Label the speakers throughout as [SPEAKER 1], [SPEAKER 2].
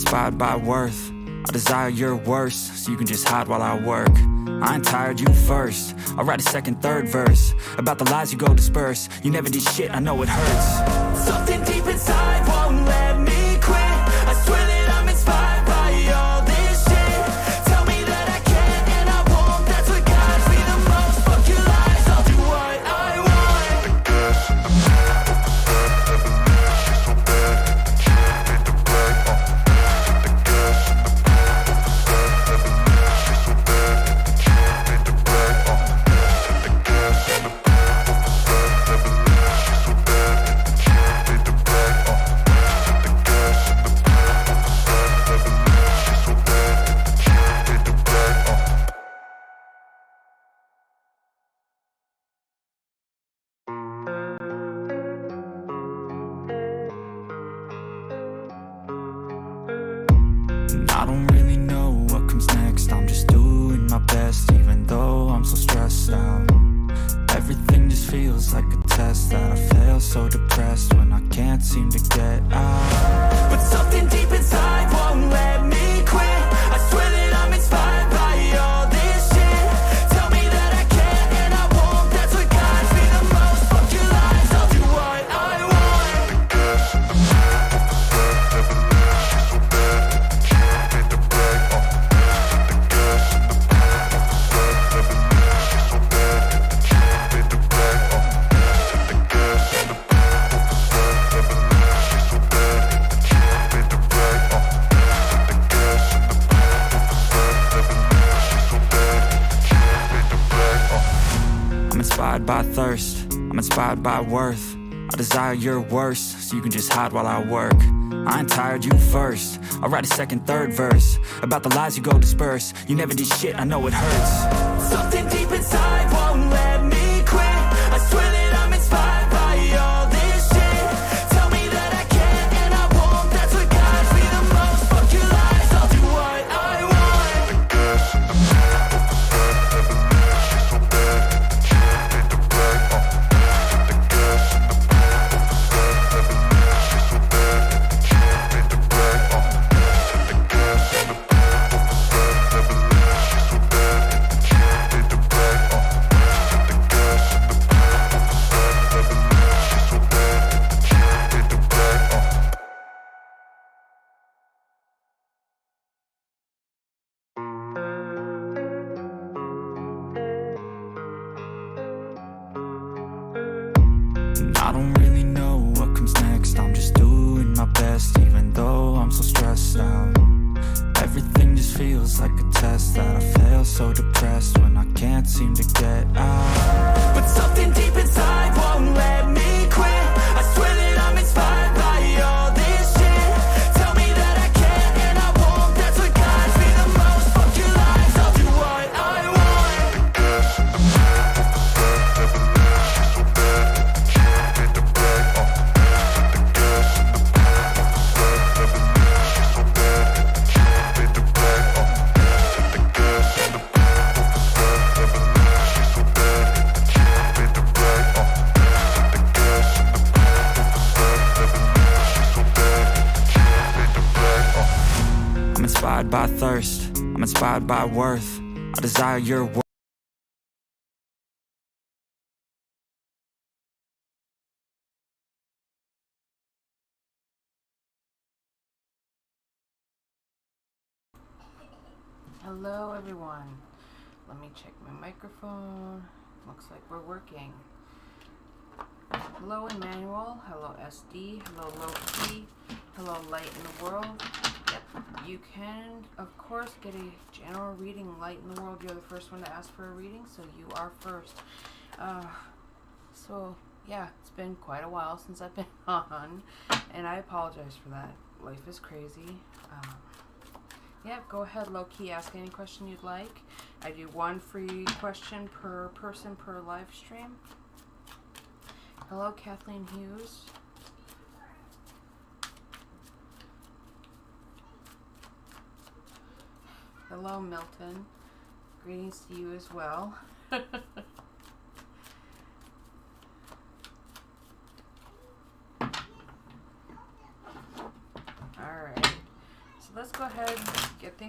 [SPEAKER 1] inspired by worth. I desire your worst, so you can just hide while I work. I ain't tired, you first. I'll write a second, third verse about the lies you go disperse. You never did shit, I know it hurts. Something deep inside won't let me quit. I swear that I'm inspired by all this shit. Tell me that I can't and I won't. That's what guides me the most. Fuck your lies, I'll do what I want. I don't really know what comes next. I'm just doing my best, even though I'm so stressed out. Everything just feels like a test that I fail, so depressed when I can't seem to get out. But something deep inside won't let me quit. I swear that I'm inspired by all this shit. Tell me that I can't and I won't. That's what guides me the most. Fuck your lies, I'll do what I want. I'm inspired by thirst, I'm inspired by worth. I desire your worst, so you can just hide while I work. I ain't tired, you first. I'll write a second, third verse about the lies you go disperse. You never did shit, I know it hurts. Something deep inside won't let me quit. I swear that I'm inspired by all this shit. Tell me that I can't and I won't. That's what guides me the most. Fuck your lies, I'll do what I want. I don't really know what comes next. I'm just doing my best, even though I'm so stressed out. Everything just feels like a test that I fail, so depressed when I can't seem to get out. But something deep inside won't let me quit. I swear that I'm inspired by all this shit. Tell me that I can't and I won't. That's what guides me the most. Fuck your lies, I'll do what I want. I'm inspired by thirst, I'm inspired by worth. I desire your worth.
[SPEAKER 2] Hello everyone. Let me check my microphone. Looks like we're working. Hello Emmanuel. Hello SD. Hello Loki. Hello Light in the World. Yep. You can of course get a general reading. Light in the World, you're the first one to ask for a reading, so you are first. So yeah, it's been quite a while since I've been on, and I apologize for that. Life is crazy. Yeah, go ahead, low-key, ask any question you'd like. I do one free question per person per live stream. Hello, Kathleen Hughes. Hello, Milton. Greetings to you as well. Alright. So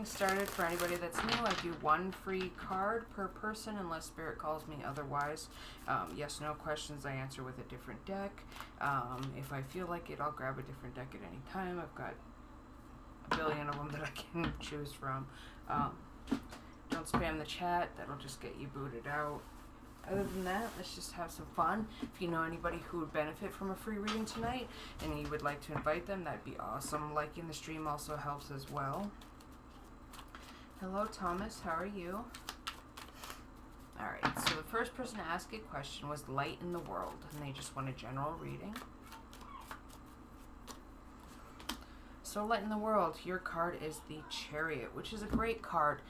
[SPEAKER 2] getting started, for anybody that's new, I do one free card per person unless Spirit calls me otherwise. Yes, no questions I answer with a different deck. If I feel like it, I'll grab a different deck at any time. I've got a billion of them that I can choose from. Don't spam the chat, that'll just get you booted out. Other than that, let's just have some fun. If you know anybody who would benefit from a free reading tonight and you would like to invite them, that'd be awesome. Liking the stream also helps as well. Hello, Thomas. How are you? Alright, so the first person to ask a question was Light in the World, and they just want a general reading. So Light in the World, your card is the Chariot, which is a great card.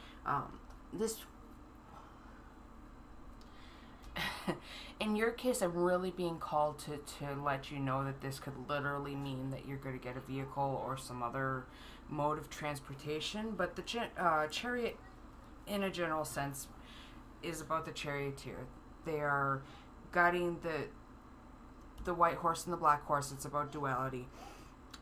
[SPEAKER 2] In your case, I'm really being called to let you know that this could literally mean that you're going to get a vehicle or some other mode of transportation. But the Chariot, in a general sense, is about the charioteer. They are guiding the white horse and the black horse. It's about duality.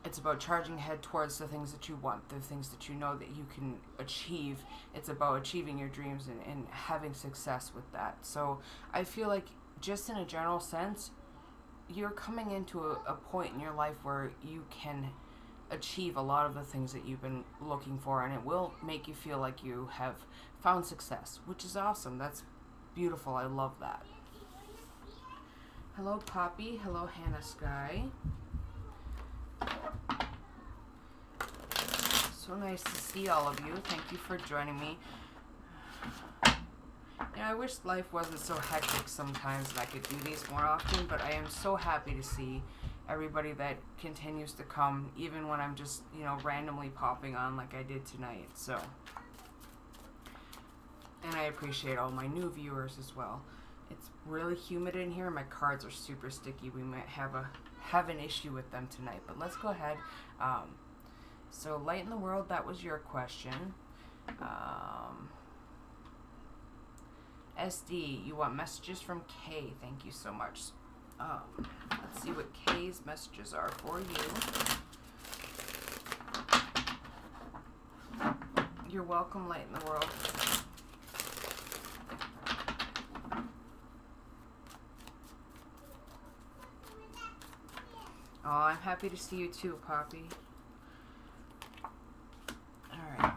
[SPEAKER 2] It's about charging ahead towards the things that you want, the things that you know that you can achieve. It's about achieving your dreams and having success with that. So I feel like, just in a general sense, you're coming into a point in your life where you can achieve a lot of the things that you've been looking for, and it will make you feel like you have found success, which is awesome. That's beautiful. I love that. Hello, Poppy. Hello, Hannah Sky. So nice to see all of you. Thank you for joining me. You know, I wish life wasn't so hectic sometimes and I could do these more often, but I am so happy to see everybody that continues to come, even when I'm just, you know, randomly popping on like I did tonight. So, and I appreciate all my new viewers as well. It's really humid in here. My cards are super sticky. We might have an issue with them tonight, but let's go ahead. So Light in the World, that was your question. SD, you want messages from Kay. Thank you so much. Let's see what Kay's messages are for you. You're welcome, Light in the World. Oh, I'm happy to see you too, Poppy. Alright.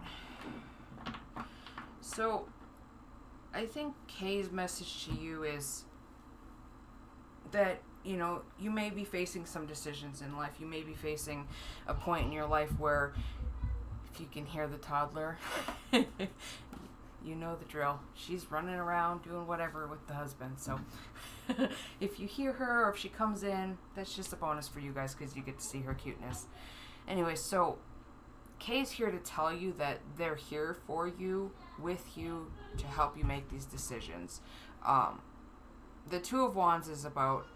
[SPEAKER 2] So, I think Kay's message to you is that, you know, you may be facing some decisions in life. You may be facing a point in your life where, if you can hear the toddler, you know the drill. She's running around doing whatever with the husband. So if you hear her or if she comes in, that's just a bonus for you guys because you get to see her cuteness. Anyway, so Kay's here to tell you that they're here for you, with you, to help you make these decisions. The Two of Wands is about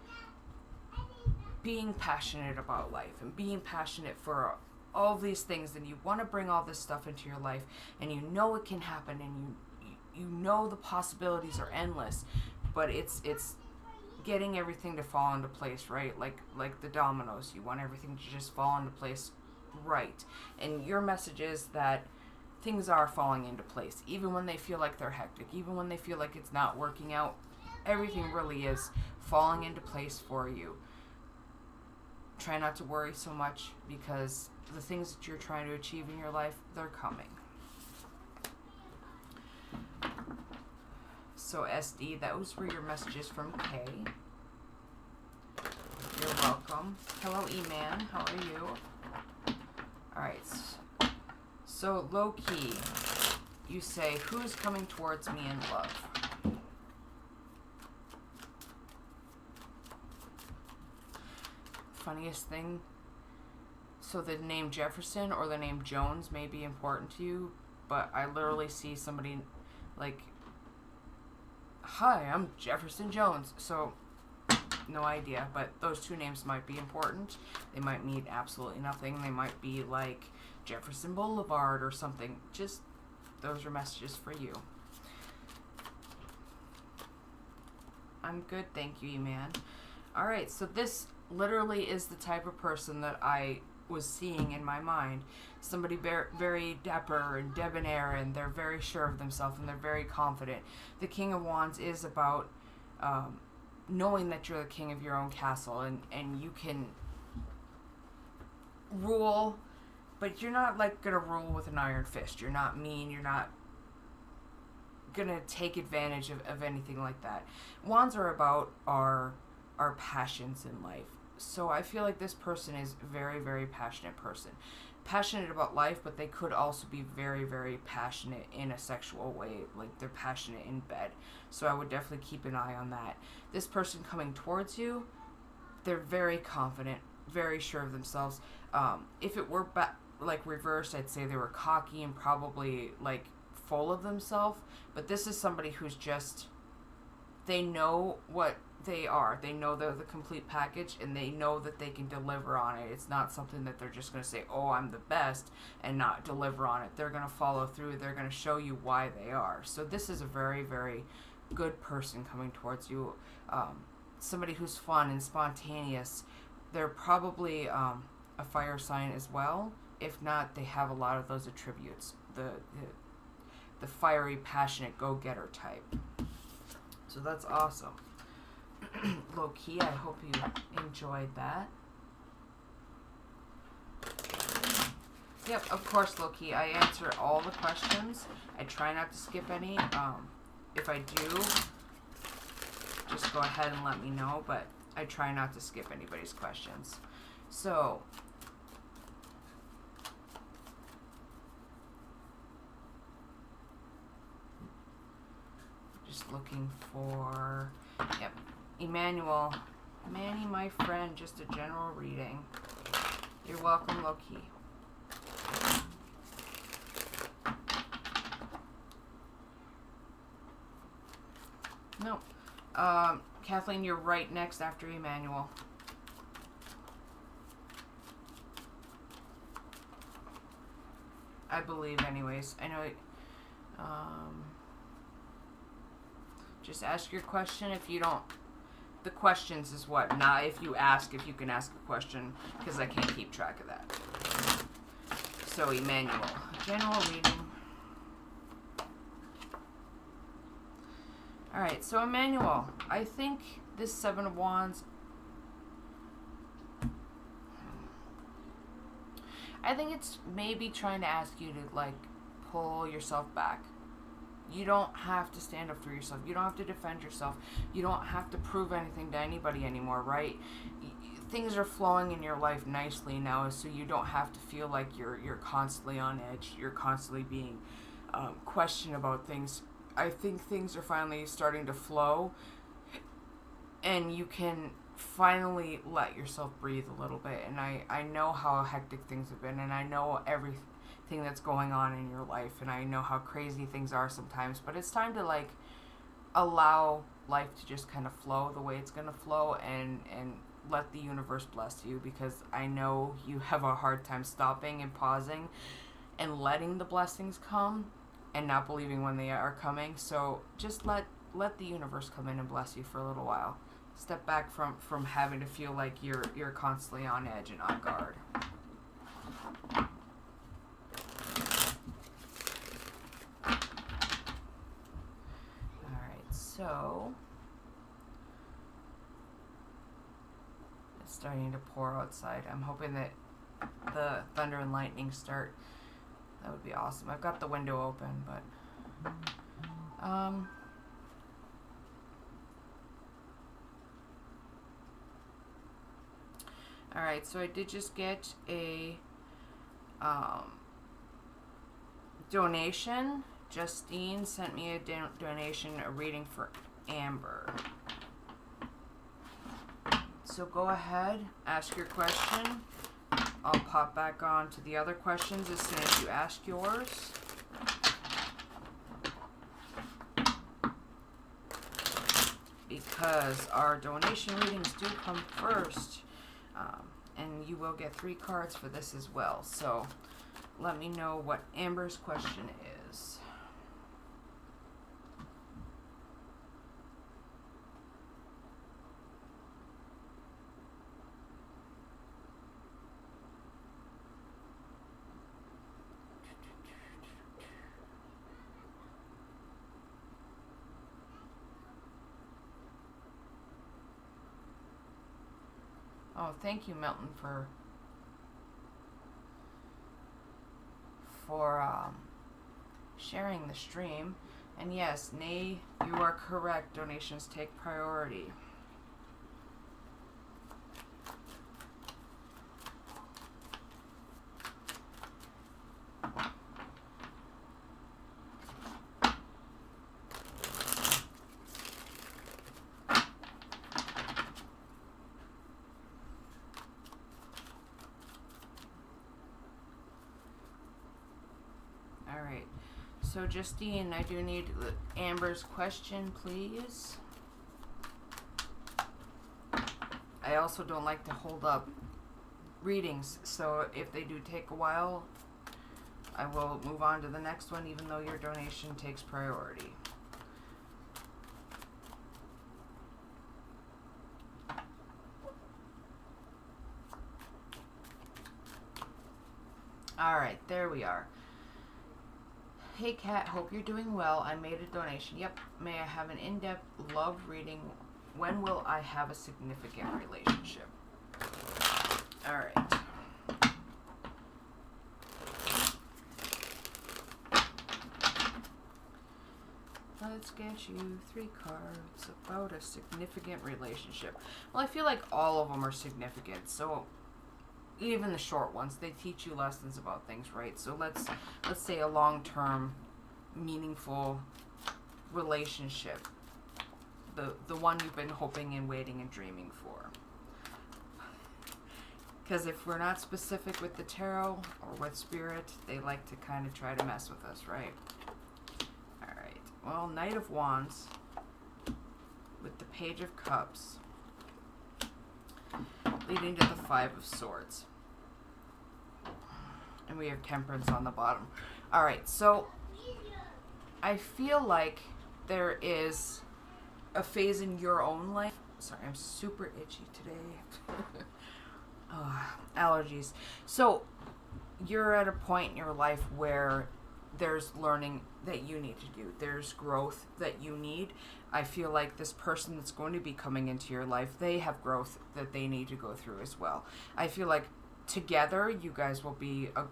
[SPEAKER 2] being passionate about life and being passionate for all these things, and you want to bring all this stuff into your life, and you know it can happen, and you know the possibilities are endless, but it's getting everything to fall into place, right? Like the dominoes, you want everything to just fall into place right. And your message is that things are falling into place, even when they feel like they're hectic, even when they feel like it's not working out. Everything really is falling into place for you. Try not to worry so much, because the things that you're trying to achieve in your life, they're coming. So SD, those were your messages from Kay. You're welcome. Hello, E-Man. How are you? Alright. So, low-key, you say, who's coming towards me in love? Funniest thing, so the name Jefferson or the name Jones may be important to you, but I literally see somebody like, hi, I'm Jefferson Jones. So no idea, but those two names might be important. They might mean absolutely nothing. They might be like Jefferson Boulevard or something. Just, those are messages for you. I'm good, thank you, E-Man. Alright, so this literally is the type of person that I was seeing in my mind. Somebody very dapper and debonair, and they're very sure of themselves, and they're very confident. The King of Wands is about knowing that you're the king of your own castle, and you can rule, but you're not like gonna rule with an iron fist. You're not mean. You're not gonna take advantage of anything like that. Wands are about our passions in life. So I feel like this person is a very, very passionate person. Passionate about life, but they could also be very, very passionate in a sexual way. Like they're passionate in bed. So I would definitely keep an eye on that. This person coming towards you, they're very confident, very sure of themselves. If it were like reversed, I'd say they were cocky and probably like full of themselves. But this is somebody who's just, they know what they are. They know they're the complete package, and they know that they can deliver on it. It's not something that they're just going to say, oh, I'm the best, and not deliver on it. They're going to follow through. They're going to show you why they are. So this is a very, very good person coming towards you. Somebody who's fun and spontaneous. They're probably a fire sign as well. If not, they have a lot of those attributes. The fiery, passionate, go-getter type. So that's awesome. Low key, I hope you enjoyed that. Yep, of course, low key. I answer all the questions. I try not to skip any. If I do, just go ahead and let me know, but I try not to skip anybody's questions. So, just looking for, yep, Emmanuel. Manny, my friend, just a general reading. You're welcome, Loki. No. Kathleen, you're right next after Emmanuel. I believe, anyways. I know. Just ask your question. If you don't, the questions is what. Not if you ask, if you can ask a question, because I can't keep track of that. So, Emmanuel, general reading. Alright, so Emmanuel, I think this Seven of Wands, I think it's maybe trying to ask you to, like, pull yourself back. You don't have to stand up for yourself. You don't have to defend yourself. You don't have to prove anything to anybody anymore, right? Things are flowing in your life nicely now, so you don't have to feel like you're constantly on edge. You're constantly being questioned about things. I think things are finally starting to flow, and you can finally let yourself breathe a little bit. And I know how hectic things have been, and I know everything that's going on in your life, and I know how crazy things are sometimes, but it's time to, like, allow life to just kind of flow the way it's going to flow, and let the universe bless you, because I know you have a hard time stopping and pausing and letting the blessings come and not believing when they are coming. So just let the universe come in and bless you for a little while. Step back from having to feel like you're constantly on edge and on guard. Alright, so it's starting to pour outside. I'm hoping that the thunder and lightning start. That would be awesome. I've got the window open, but alright, so I did just get a donation. Justine sent me a donation, a reading for Amber. So go ahead, ask your question. I'll pop back on to the other questions as soon as you ask yours. Because our donation readings do come first. And you will get 3 cards for this as well. So let me know what Amber's question is. Oh, thank you, Milton, for sharing the stream. And yes, Nay, you are correct. Donations take priority. Alright, so Justine, I do need Amber's question, please. I also don't like to hold up readings, so if they do take a while, I will move on to the next one, even though your donation takes priority. Alright, there we are. Hey Kat, hope you're doing well. I made a donation. Yep. May I have an in-depth love reading? When will I have a significant relationship? Alright. Let's get you 3 cards about a significant relationship. Well, I feel like all of them are significant. So even the short ones, they teach you lessons about things, right? So let's say a long-term, meaningful relationship, the one you've been hoping and waiting and dreaming for. Because if we're not specific with the tarot or with spirit, they like to kind of try to mess with us, right? All right. Well, Knight of Wands with the Page of Cups, leading to the 5 of Swords. And we have Temperance on the bottom. Alright, so I feel like there is a phase in your own life. Sorry, I'm super itchy today. Allergies. So you're at a point in your life where there's learning that you need to do. There's growth that you need. I feel like this person that's going to be coming into your life, they have growth that they need to go through as well. I feel like together you guys will be a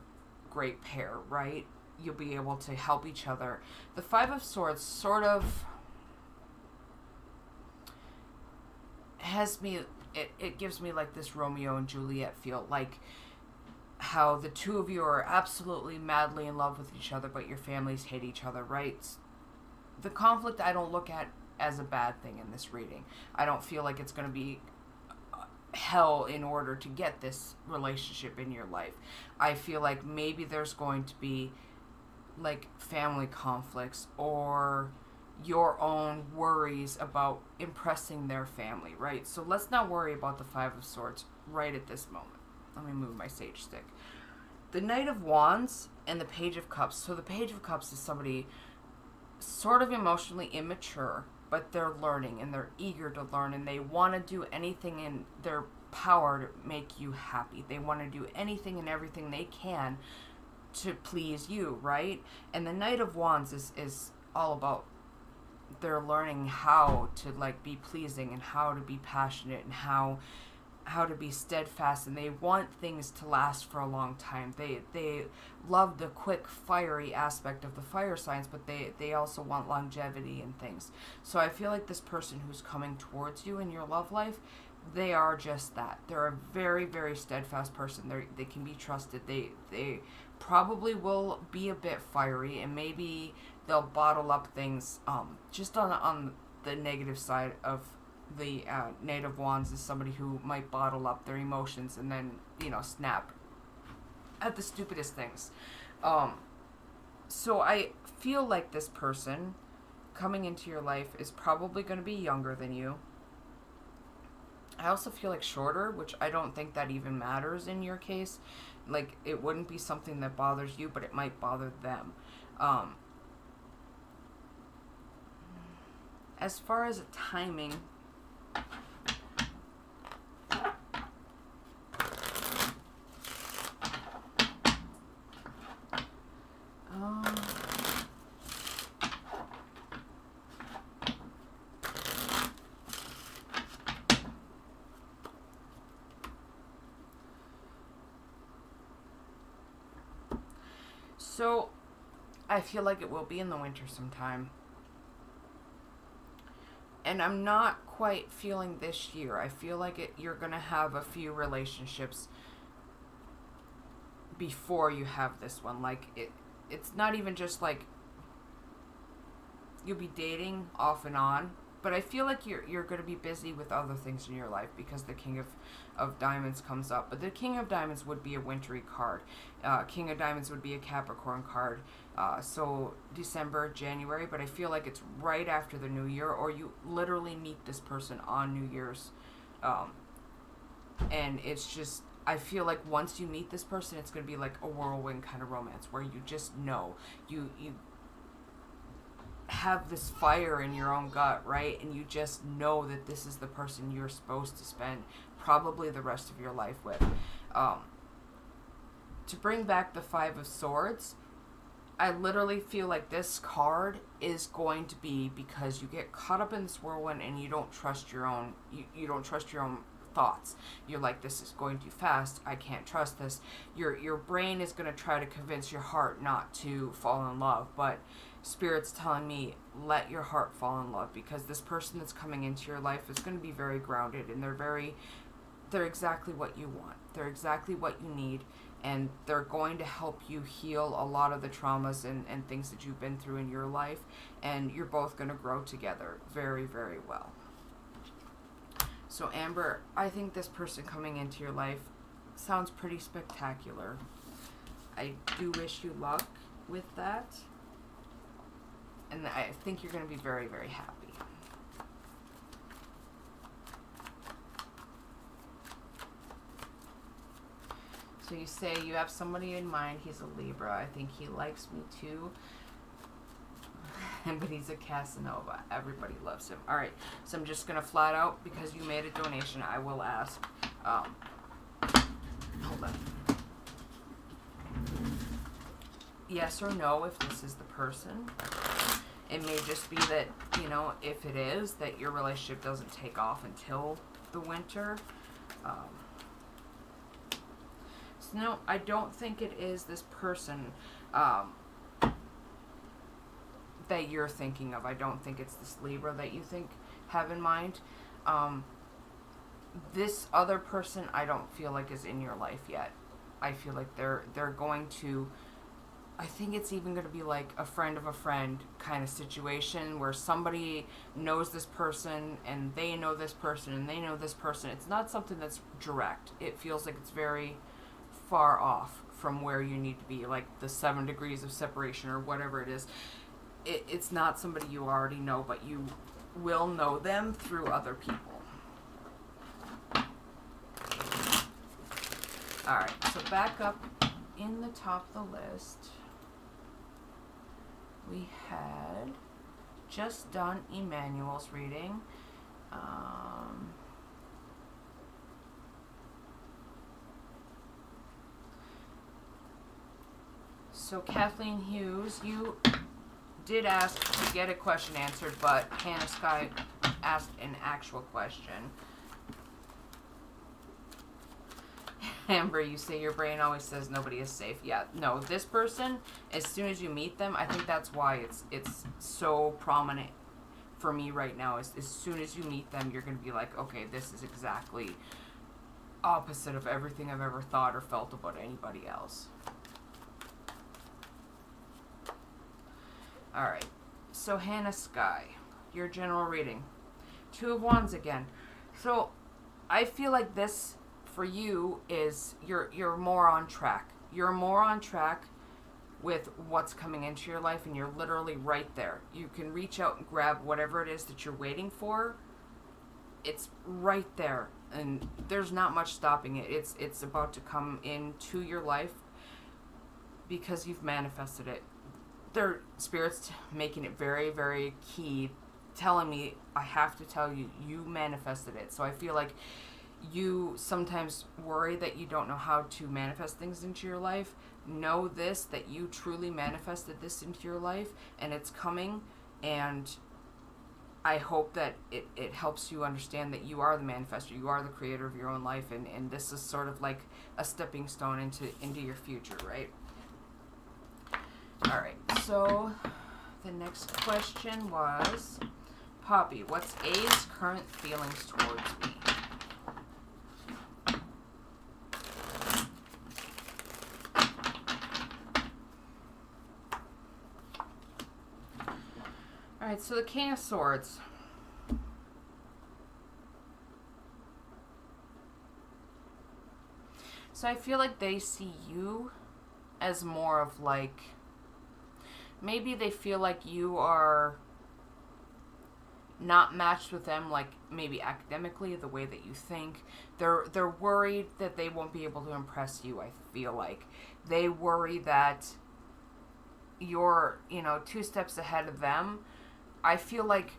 [SPEAKER 2] great pair, right? You'll be able to help each other. The 5 of Swords sort of has me, it gives me like this Romeo and Juliet feel, like how the two of you are absolutely madly in love with each other, but your families hate each other, right? The conflict I don't look at as a bad thing in this reading. I don't feel like it's going to be hell in order to get this relationship in your life. I feel like maybe there's going to be like family conflicts or your own worries about impressing their family, right? So let's not worry about the 5 of Swords right at this moment. Let me move my sage stick. The Knight of Wands and the Page of Cups. So the Page of Cups is somebody sort of emotionally immature, but they're learning and they're eager to learn and they want to do anything in their power to make you happy. They want to do anything and everything they can to please you, right? And the Knight of Wands is all about they're learning how to like be pleasing and how to be passionate and how to be steadfast, and they want things to last for a long time. They love the quick, fiery aspect of the fire signs, but they also want longevity and things. So I feel like this person who's coming towards you in your love life, they are just that. They're a very, very steadfast person. They can be trusted. They probably will be a bit fiery, and maybe they'll bottle up things. Just on the negative side of the Knight of Wands is somebody who might bottle up their emotions and then, snap at the stupidest things. So I feel like this person coming into your life is probably going to be younger than you. I also feel like shorter, which I don't think that even matters in your case. Like, it wouldn't be something that bothers you, but it might bother them. As far as timing, So I feel like it will be in the winter sometime. And I'm not quite feeling this year. I feel like you're going to have a few relationships before you have this one. Like, it's not even just like you'll be dating off and on, but I feel like you're going to be busy with other things in your life because the King of Diamonds comes up. But the King of Diamonds would be a wintry card. King of Diamonds would be a Capricorn card. So December, January, but I feel like it's right after the New Year, or you literally meet this person on New Year's. And it's just, I feel like once you meet this person, it's going to be like a whirlwind kind of romance where you just know. You have this fire in your own gut, right? And you just know that this is the person you're supposed to spend probably the rest of your life with. To bring back the Five of Swords, I literally feel like this card is going to be because you get caught up in this whirlwind and you don't trust your own, you don't trust your own thoughts. You're like, this is going too fast. I can't trust this. Your brain is going to try to convince your heart not to fall in love, but Spirit's telling me, let your heart fall in love, because this person that's coming into your life is going to be very grounded, and they're exactly what you want. They're exactly what you need, and they're going to help you heal a lot of the traumas and things that you've been through in your life, and you're both going to grow together very, very well. So Amber, I think this person coming into your life sounds pretty spectacular. I do wish you luck with that. And I think you're going to be very, very happy. So you say you have somebody in mind. He's a Libra. I think he likes me too. But he's a Casanova. Everybody loves him. All right. So I'm just going to flat out, because you made a donation, I will ask. Hold on. Yes or no if this is the person. It may just be that, you know, if it is, that your relationship doesn't take off until the winter. So no, I don't think it is this person that you're thinking of. I don't think it's this Libra that you have in mind. This other person I don't feel like is in your life yet. I feel like they're going to, I think it's even going to be like a friend of a friend kind of situation where somebody knows this person and they know this person and they know this person. It's not something that's direct. It feels like it's very far off from where you need to be, like the 7 degrees of separation or whatever it is. It's not somebody you already know, but you will know them through other people. Alright, so back up in the top of the list. We had just done Emmanuel's reading. So Kathleen Hughes, you did ask to get a question answered, but Hannah Sky asked an actual question. Amber, you say your brain always says nobody is safe. Yeah, no, this person, as soon as you meet them, I think that's why it's so prominent for me right now. As soon as you meet them, you're going to be like, okay, this is exactly opposite of everything I've ever thought or felt about anybody else. Alright, so Hannah Sky, your general reading. 2 of Wands again. So, I feel like this, for you, is you're more on track. You're more on track with what's coming into your life, and you're literally right there. You can reach out and grab whatever it is that you're waiting for. It's right there, and there's not much stopping it. It's about to come into your life because you've manifested it. Their Spirit's making it very, very key, telling me, I have to tell you, you manifested it. So I feel like you sometimes worry that you don't know how to manifest things into your life. Know this, that you truly manifested this into your life, and it's coming, and I hope that it helps you understand that you are the manifestor, you are the creator of your own life, and this is sort of like a stepping stone into your future, right? Alright, so the next question was, Poppy, what's A's current feelings towards me? Alright, so the King of Swords. So I feel like they see you as more of like, maybe they feel like you are not matched with them, like maybe academically, the way that you think. They're worried that they won't be able to impress you. I feel like they worry that you're, you know, 2 steps ahead of them. I feel like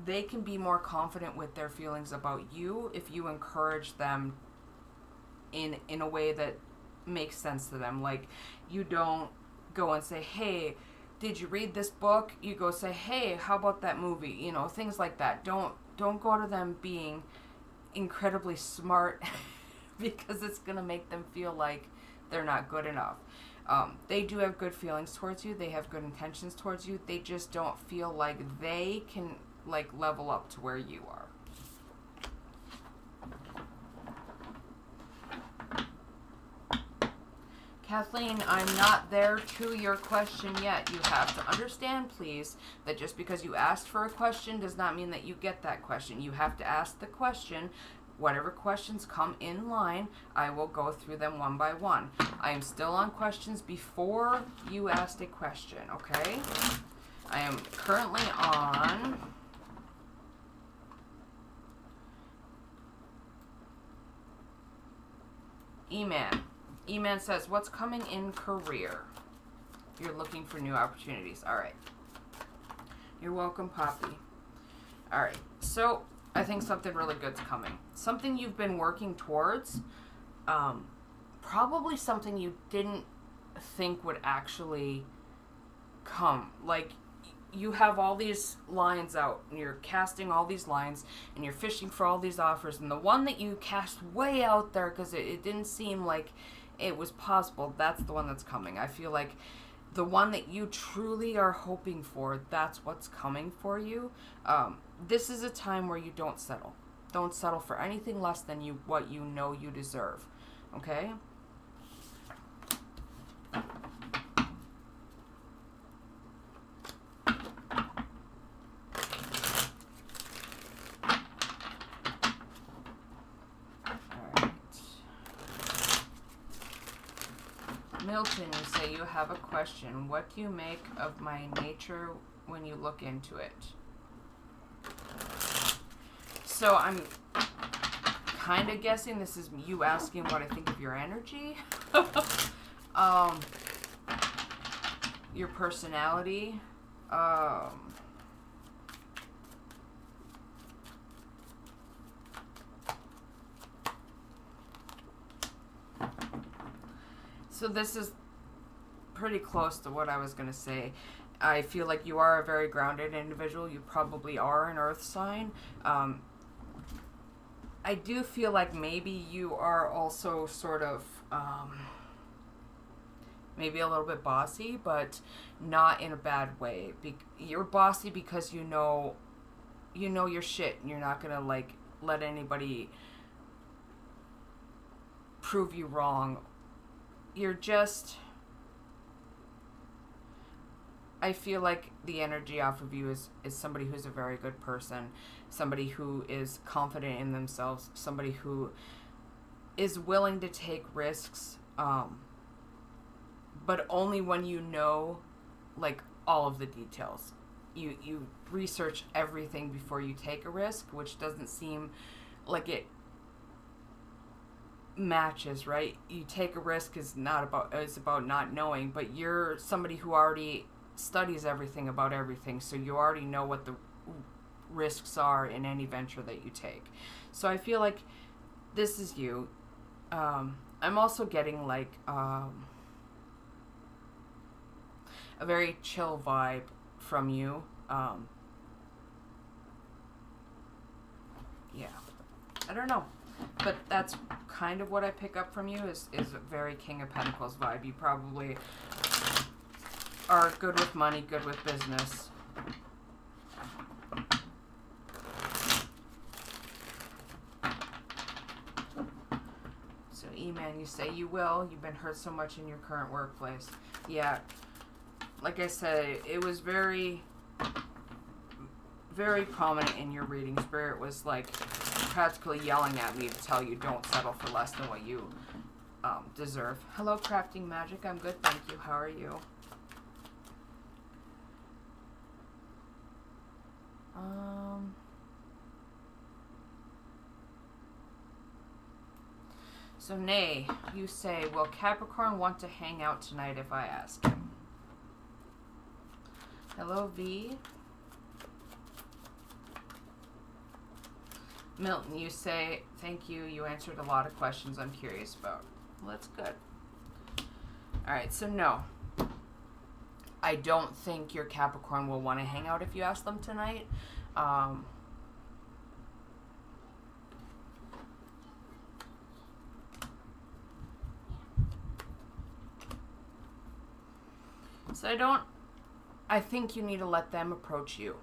[SPEAKER 2] they can be more confident with their feelings about you if you encourage them in a way that makes sense to them. Like, you don't go and say, hey, did you read this book? You go say, hey, how about that movie? You know, things like that. Don't go to them being incredibly smart because it's going to make them feel like they're not good enough. They do have good feelings towards you. They have good intentions towards you. They just don't feel like they can, like, level up to where you are. Kathleen, I'm not there to your question yet. You have to understand, please, that just because you asked for a question does not mean that you get that question. You have to ask the question. Whatever questions come in line, I will go through them one by one. I am still on questions before you asked a question, okay? I am currently on E-Man. E-Man says, what's coming in career? You're looking for new opportunities. All right. You're welcome, Poppy. All right. So I think something really good's coming. Something you've been working towards. Probably something you didn't think would actually come. Like, you have all these lines out, and you're casting all these lines, and you're fishing for all these offers, and the one that you cast way out there because it didn't seem like it was possible, that's the one that's coming. I feel like the one that you truly are hoping for, that's what's coming for you. This is a time where you don't settle. Don't settle for anything less than what you know you deserve. Okay? Milton, you say you have a question. What do you make of my nature when you look into it? So I'm kind of guessing this is you asking what I think of your energy. Your personality. So this is pretty close to what I was going to say. I feel like you are a very grounded individual. You probably are an earth sign. I do feel like maybe you are also sort of maybe a little bit bossy, but not in a bad way. You're bossy because you know your shit, and you're not going to like let anybody prove you wrong. You're just, I feel like the energy off of you is somebody who's a very good person, somebody who is confident in themselves, somebody who is willing to take risks, but only when you know, like, all of the details. You research everything before you take a risk, which doesn't seem like it matches, right? You take a risk is about not knowing, but you're somebody who already studies everything about everything, so you already know what the risks are in any venture that you take. So I feel like this is you. I'm also getting like a very chill vibe from you. Yeah, I don't know. But that's kind of what I pick up from you is a very King of Pentacles vibe. You probably are good with money, good with business. So E-Man, you say you will. You've been hurt so much in your current workplace. Yeah. Like I said, it was very, very prominent in your reading. Spirit was like practically yelling at me to tell you don't settle for less than what you deserve. Hello, Crafting Magic. I'm good, thank you. How are you? So, Nay, you say, will Capricorn want to hang out tonight if I ask him? Hello, V. Milton, you say, thank you. You answered a lot of questions I'm curious about. Well, that's good. Alright, so no. I don't think your Capricorn will want to hang out if you ask them tonight. So I think you need to let them approach you.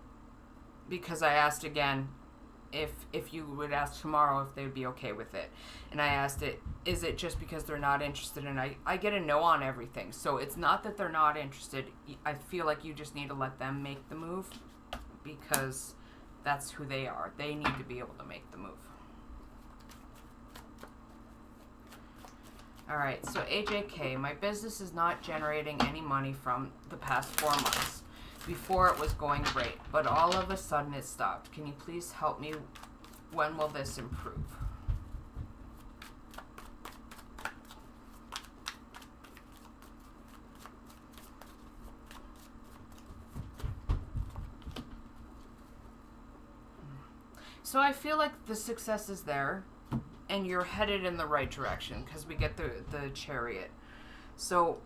[SPEAKER 2] Because I asked again if you would ask tomorrow if they would be okay with it. And I asked it, is it just because they're not interested? And I get a no on everything. So it's not that they're not interested. I feel like you just need to let them make the move. Because that's who they are. They need to be able to make the move. Alright, so AJK, my business is not generating any money from the past 4 months. Before it was going great, but all of a sudden it stopped. Can you please help me? When will this improve? So I feel like the success is there. And you're headed in the right direction because we get the Chariot. So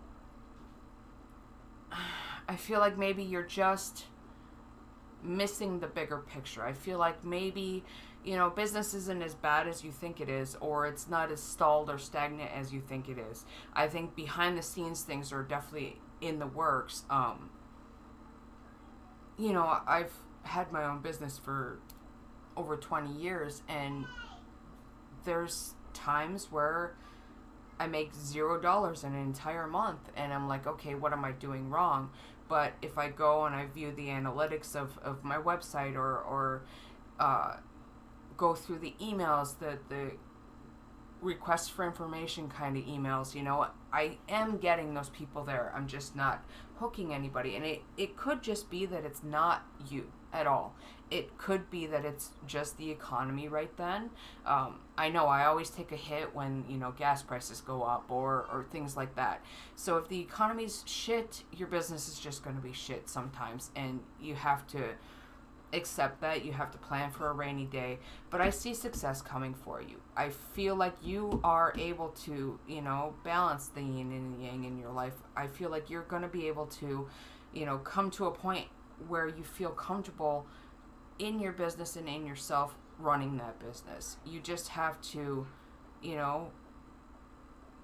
[SPEAKER 2] I feel like maybe you're just missing the bigger picture. I feel like maybe, business isn't as bad as you think it is, or it's not as stalled or stagnant as you think it is. I think behind the scenes things are definitely in the works. I've had my own business for over 20 years, and there's times where I make $0 in an entire month, and I'm like, okay, what am I doing wrong? But if I go and I view the analytics of my website or go through the emails, the requests for information kind of emails, I am getting those people there. I'm just not hooking anybody. And it could just be that it's not you at all. It could be that it's just the economy right then. I know I always take a hit when, gas prices go up or things like that. So if the economy's shit, your business is just going to be shit sometimes. And you have to accept that. You have to plan for a rainy day. But I see success coming for you. I feel like you are able to, balance the yin and yang in your life. I feel like you're going to be able to, come to a point where you feel comfortable in your business and in yourself running that business. You just have to,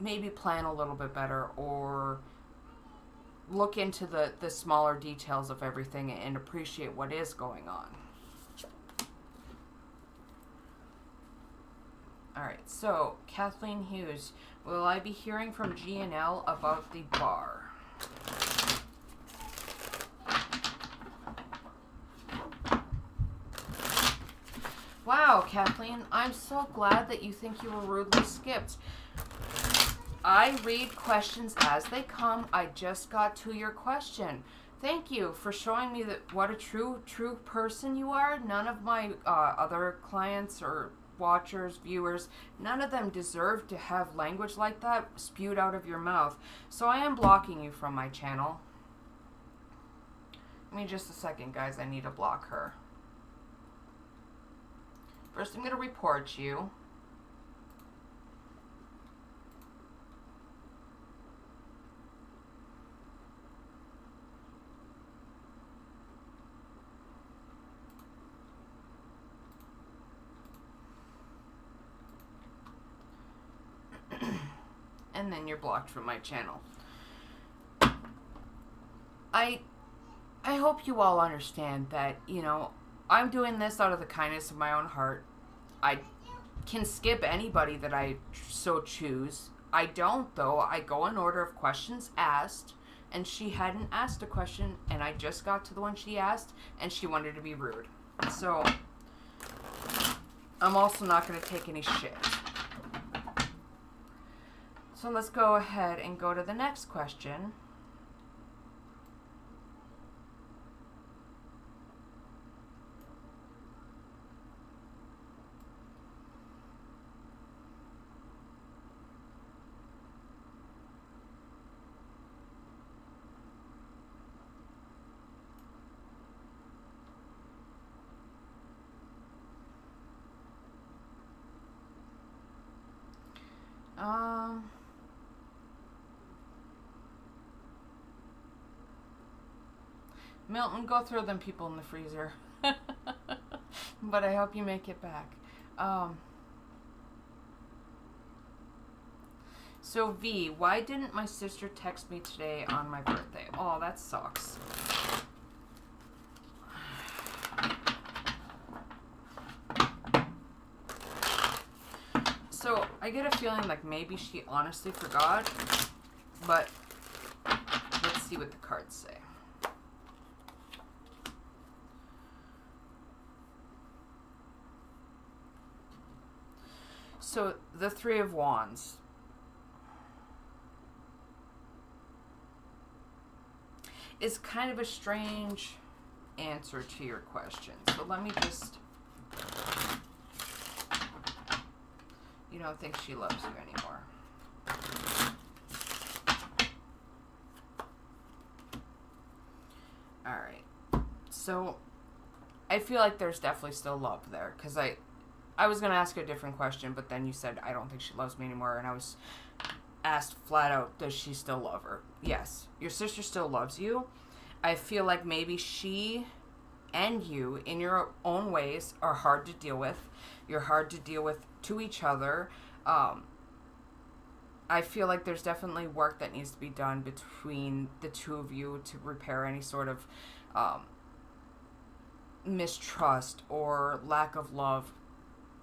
[SPEAKER 2] maybe plan a little bit better or look into the smaller details of everything and appreciate what is going on. Alright, so Kathleen Hughes, will I be hearing from GNL about the bar? Wow, Kathleen, I'm so glad that you think you were rudely skipped. I read questions as they come. I just got to your question. Thank you for showing me that what a true person you are. None of my other clients or watchers, viewers, none of them deserve to have language like that spewed out of your mouth. So I am blocking you from my channel. Give me just a second, guys. I need to block her. First, I'm going to report you. And then you're blocked from my channel. I hope you all understand that, you know, I'm doing this out of the kindness of my own heart. I can skip anybody that I so choose. I don't, though. I go in order of questions asked, and she hadn't asked a question, and I just got to the one she asked, and she wanted to be rude. So, I'm also not going to take any shit. So let's go ahead and go to the next question. Milton, go throw them people in the freezer. But I hope you make it back. So V, why didn't my sister text me today on my birthday? Oh, that sucks. So I get a feeling like maybe she honestly forgot, but let's see what the cards say. So the Three of Wands. Is kind of a strange answer to your question. So let me just... You don't think she loves you anymore. Alright. So I feel like there's definitely still love there. Because I was going to ask a different question, but then you said, I don't think she loves me anymore. And I was asked flat out, does she still love her? Yes. Your sister still loves you. I feel like maybe she and you, in your own ways, are hard to deal with. You're hard to deal with to each other. I feel like there's definitely work that needs to be done between the two of you to repair any sort of mistrust or lack of love,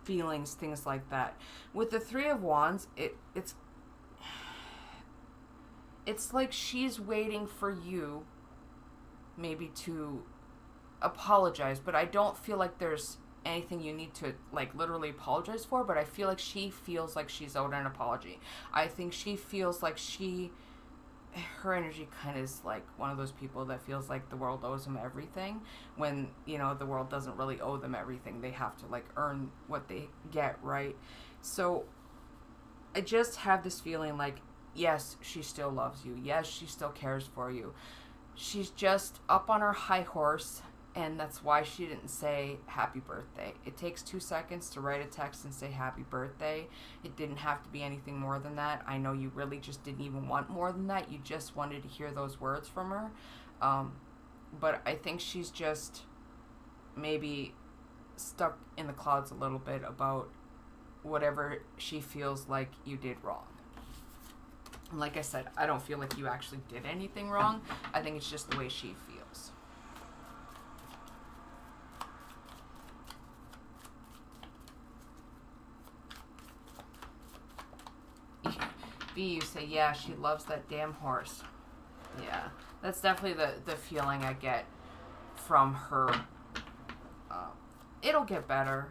[SPEAKER 2] feelings, things like that. With the Three of Wands, it's like she's waiting for you maybe to apologize, but I don't feel like there's anything you need to like literally apologize for, but I feel like she feels like she's owed an apology. I think she feels like her energy kind of is like one of those people that feels like the world owes them everything when, you know, the world doesn't really owe them everything. They have to like earn what they get, right? So I just have this feeling like, yes, she still loves you. Yes, she still cares for you. She's just up on her high horse, and that's why she didn't say happy birthday. It takes 2 seconds to write a text and say happy birthday. It didn't have to be anything more than that. I know you really just didn't even want more than that. You just wanted to hear those words from her. But I think she's just maybe stuck in the clouds a little bit about whatever she feels like you did wrong. Like I said, I don't feel like you actually did anything wrong. I think it's just the way she feels. B, you say, yeah, she loves that damn horse. Yeah, that's definitely the feeling I get from her. It'll get better.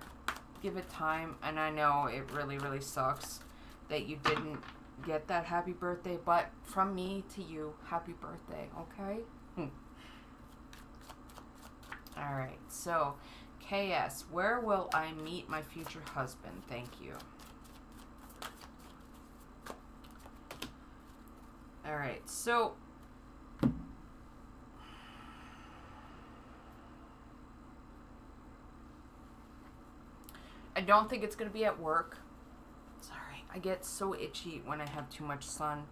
[SPEAKER 2] Give it time. And I know it really, really sucks that you didn't get that happy birthday, but from me to you, happy birthday, okay? Alright, so KS, where will I meet my future husband? Thank you. Alright, so I don't think it's going to be at work. Sorry, I get so itchy when I have too much sun.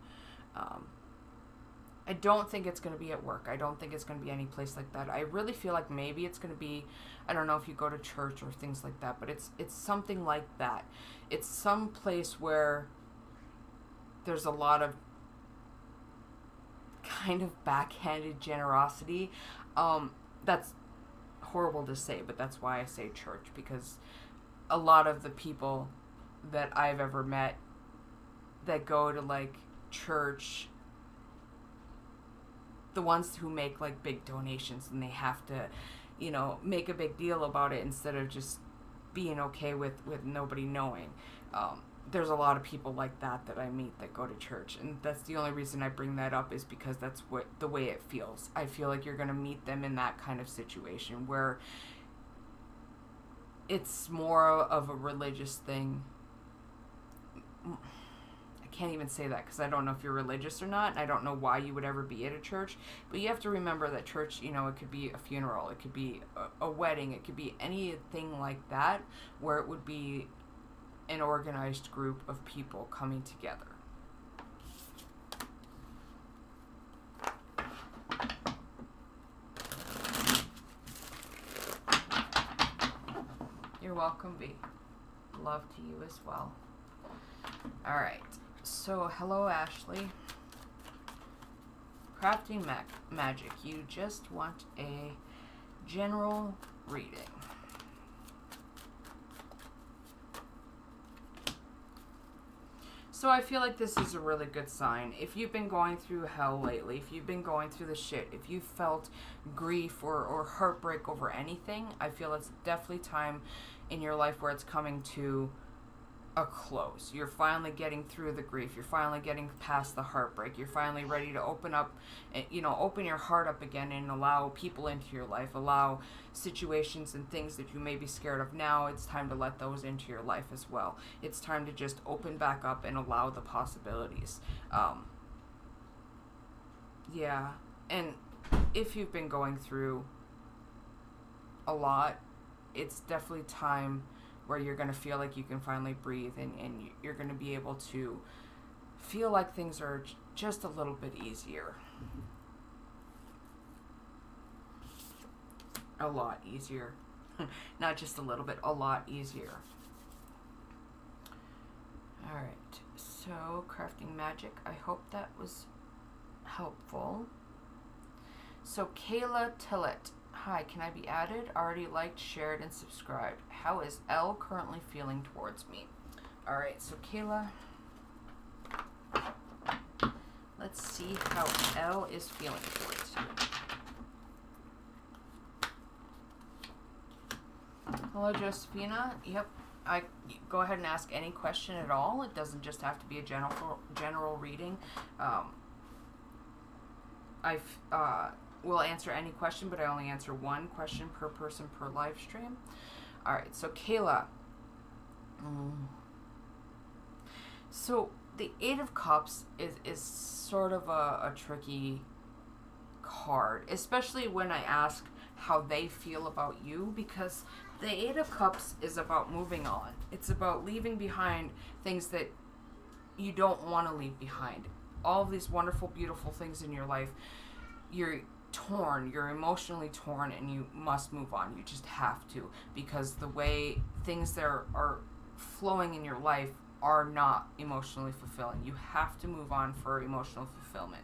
[SPEAKER 2] I don't think it's going to be at work. I don't think it's going to be any place like that. I really feel like maybe it's going to be, I don't know if you go to church or things like that, but it's something like that. It's some place where there's a lot of kind of backhanded generosity. That's horrible to say, but that's why I say church, because a lot of the people that I've ever met that go to like church, the ones who make like big donations and they have to, you know, make a big deal about it instead of just being okay with nobody knowing. There's a lot of people like that I meet that go to church, and that's the only reason I bring that up, is because that's what the way it feels. I feel like you're going to meet them in that kind of situation where it's more of a religious thing. I can't even say that because I don't know if you're religious or not, and I don't know why you would ever be at a church, but you have to remember that church, you know, it could be a funeral, it could be a wedding, it could be anything like that where it would be an organized group of people coming together. You're welcome, B. Love to you as well. Alright, so hello Ashley. Crafting magic. You just want a general reading. So I feel like this is a really good sign. If you've been going through hell lately, if you've been going through the shit, if you felt grief or heartbreak over anything, I feel it's definitely time in your life where it's coming to a close. You're finally getting through the grief. You're finally getting past the heartbreak. You're finally ready to open up, you know, open your heart up again and allow people into your life, allow situations and things that you may be scared of now. It's time to let those into your life as well. It's time to just open back up and allow the possibilities. Yeah, and if you've been going through a lot, it's definitely time where you're going to feel like you can finally breathe, and you're going to be able to feel like things are just a little bit easier. A lot easier. Not just a little bit, a lot easier. Alright, so crafting magic. I hope that was helpful. So Kayla Tillett. Hi, can I be added? Already liked, shared, and subscribed. How is Elle currently feeling towards me? Alright, so Kayla, let's see how Elle is feeling towards you. Hello, Josephina. Yep, go ahead and ask any question at all. It doesn't just have to be a general reading. We'll answer any question, but I only answer one question per person per live stream. Alright, so Kayla. So the Eight of Cups is sort of a tricky card, especially when I ask how they feel about you, because the Eight of Cups is about moving on. It's about leaving behind things that you don't want to leave behind. All of these wonderful, beautiful things in your life, you're torn, you're emotionally torn, and you must move on. You just have to, because the way things that are flowing in your life are not emotionally fulfilling. You have to move on for emotional fulfillment.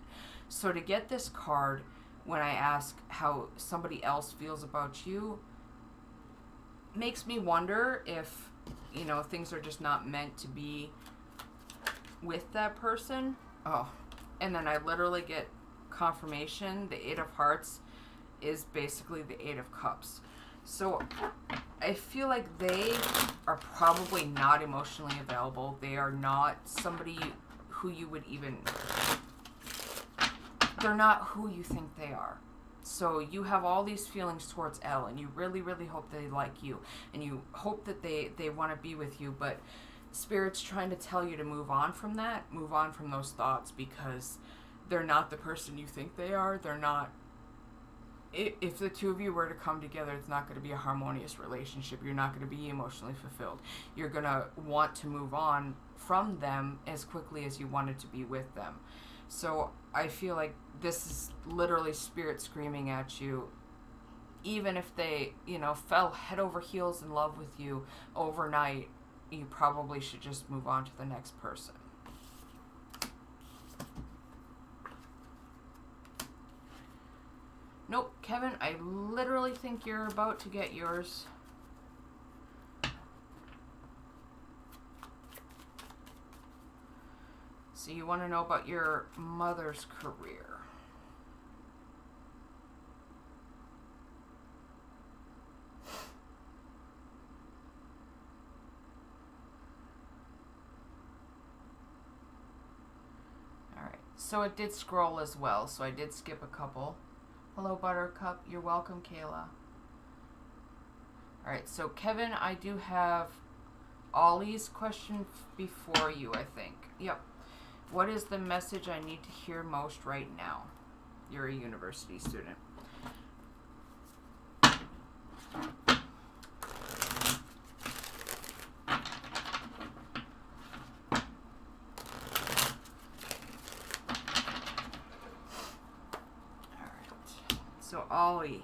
[SPEAKER 2] So to get this card, when I ask how somebody else feels about you, makes me wonder if, you know, things are just not meant to be with that person. Oh, and then I literally get confirmation. The Eight of Hearts is basically the Eight of Cups. So I feel like they are probably not emotionally available. They are not somebody who you would even, they're not who you think they are. So you have all these feelings towards Elle, and you really, really hope they like you, and you hope that they want to be with you, but Spirit's trying to tell you to move on from that, move on from those thoughts, because they're not the person you think they are. They're not. If the two of you were to come together, it's not going to be a harmonious relationship. You're not going to be emotionally fulfilled. You're going to want to move on from them as quickly as you wanted to be with them. So I feel like this is literally Spirit screaming at you. Even if they, you know, fell head over heels in love with you overnight, you probably should just move on to the next person. Kevin, I literally think you're about to get yours. So you want to know about your mother's career. Alright, so it did scroll as well, so I did skip a couple. Hello, Buttercup. You're welcome, Kayla. Alright, so Kevin, I do have Ollie's question before you, I think. Yep. What is the message I need to hear most right now? You're a university student. So Ollie,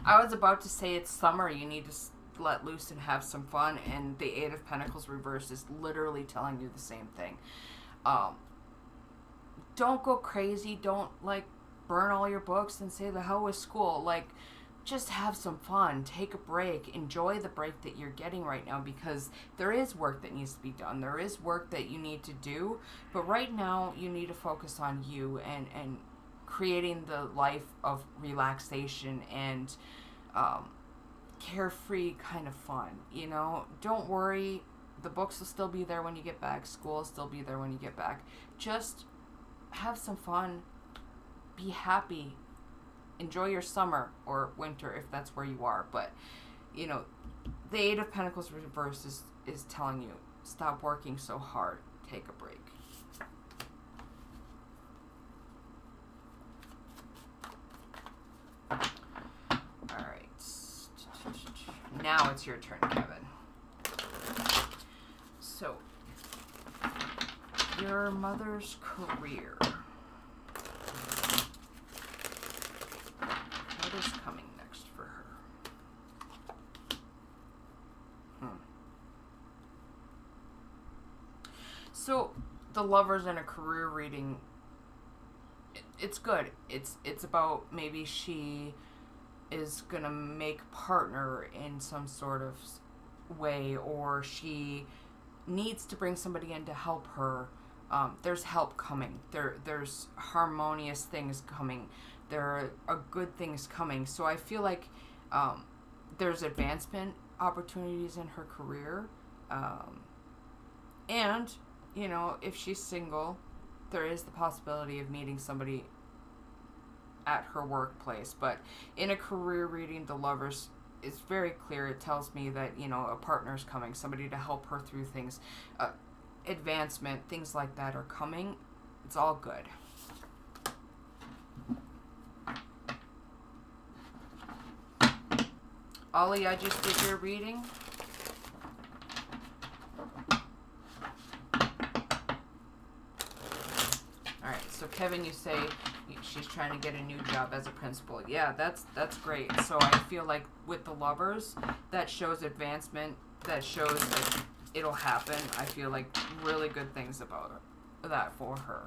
[SPEAKER 2] I was about to say it's summer, you need to let loose and have some fun, and the Eight of Pentacles reversed is literally telling you the same thing. Don't go crazy, don't like burn all your books and say the hell with school. Like, just have some fun, take a break, enjoy the break that you're getting right now, because there is work that needs to be done, there is work that you need to do, but right now you need to focus on you and creating the life of relaxation and carefree kind of fun. You know, don't worry, the books will still be there when you get back, school will still be there when you get back. Just have some fun, be happy, enjoy your summer or winter if that's where you are. But you know, the Eight of Pentacles reverse is telling you, stop working so hard, take a break. Now it's your turn, Kevin. So, your mother's career. What is coming next for her? So, the Lovers in a career reading, it's good. It's about maybe she is gonna make partner in some sort of way, or she needs to bring somebody in to help her. There's help coming. There's harmonious things coming. There are good things coming. So I feel like there's advancement opportunities in her career. And, you know, if she's single, there is the possibility of meeting somebody at her workplace. But in a career reading, the Lovers is very clear. It tells me that, you know, a partner's coming, somebody to help her through things, advancement, things like that are coming. It's all good. Ollie, I just did your reading. Alright, so Kevin, you say she's trying to get a new job as a principal. Yeah, that's great. So I feel like with the Lovers, that shows advancement, that shows that it'll happen. I feel like really good things about her, that for her.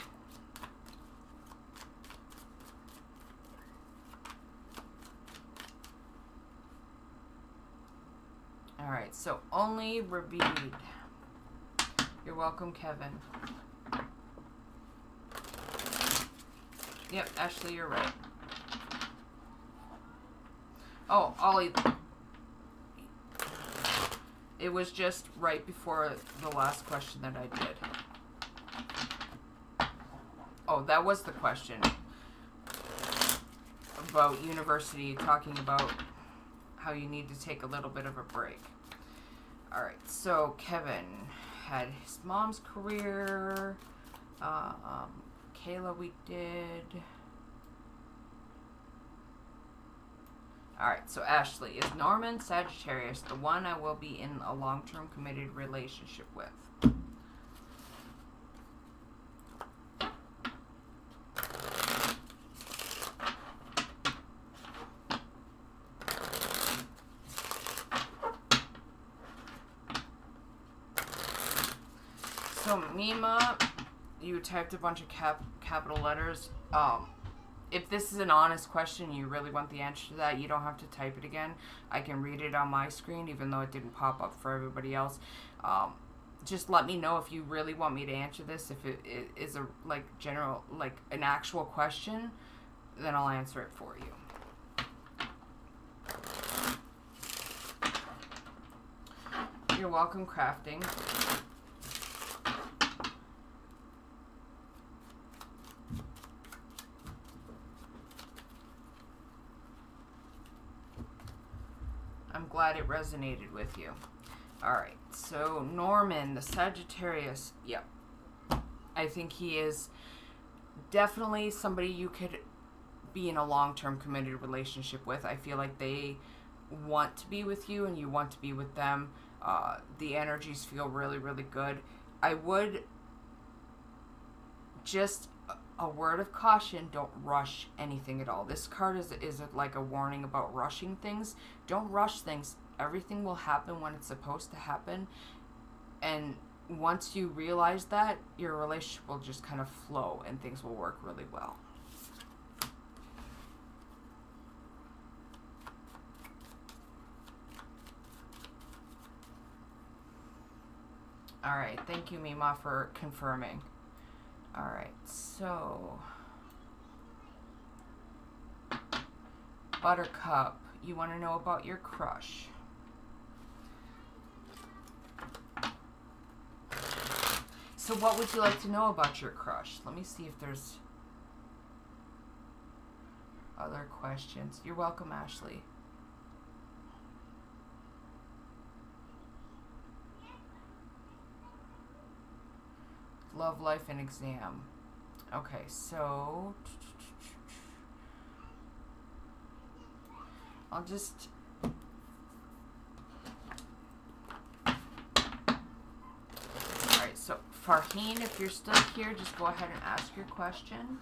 [SPEAKER 2] Alright, so only Ravid. You're welcome, Kevin. Yep, Ashley, you're right. Oh, Ollie. It was just right before the last question that I did. Oh, that was the question. About university, talking about how you need to take a little bit of a break. Alright, so Kevin had his mom's career. Kayla, we did. Alright, so Ashley, is Norman Sagittarius the one I will be in a long-term committed relationship with? So Mima, you typed a bunch of capital letters. if this is an honest question, you really want the answer to that, you don't have to type it again. I can read it on my screen, even though it didn't pop up for everybody else. Just let me know if you really want me to answer this. If it is a general, an actual question, then I'll answer it for you. You're welcome, crafting. I'm glad it resonated with you. Alright, so Norman, the Sagittarius, yep. I think he is definitely somebody you could be in a long-term committed relationship with. I feel like they want to be with you and you want to be with them. The energies feel really, really good. I would just a word of caution, don't rush anything at all. This card is like a warning about rushing things. Don't rush things. Everything will happen when it's supposed to happen. And once you realize that, your relationship will just kind of flow and things will work really well. Alright, thank you, Mima, for confirming. Alright, so Buttercup, you want to know about your crush. So what would you like to know about your crush? Let me see if there's other questions. You're welcome, Ashley. Love, life, and exam. Okay, so I'll just alright, so Farheen, if you're still here, just go ahead and ask your question.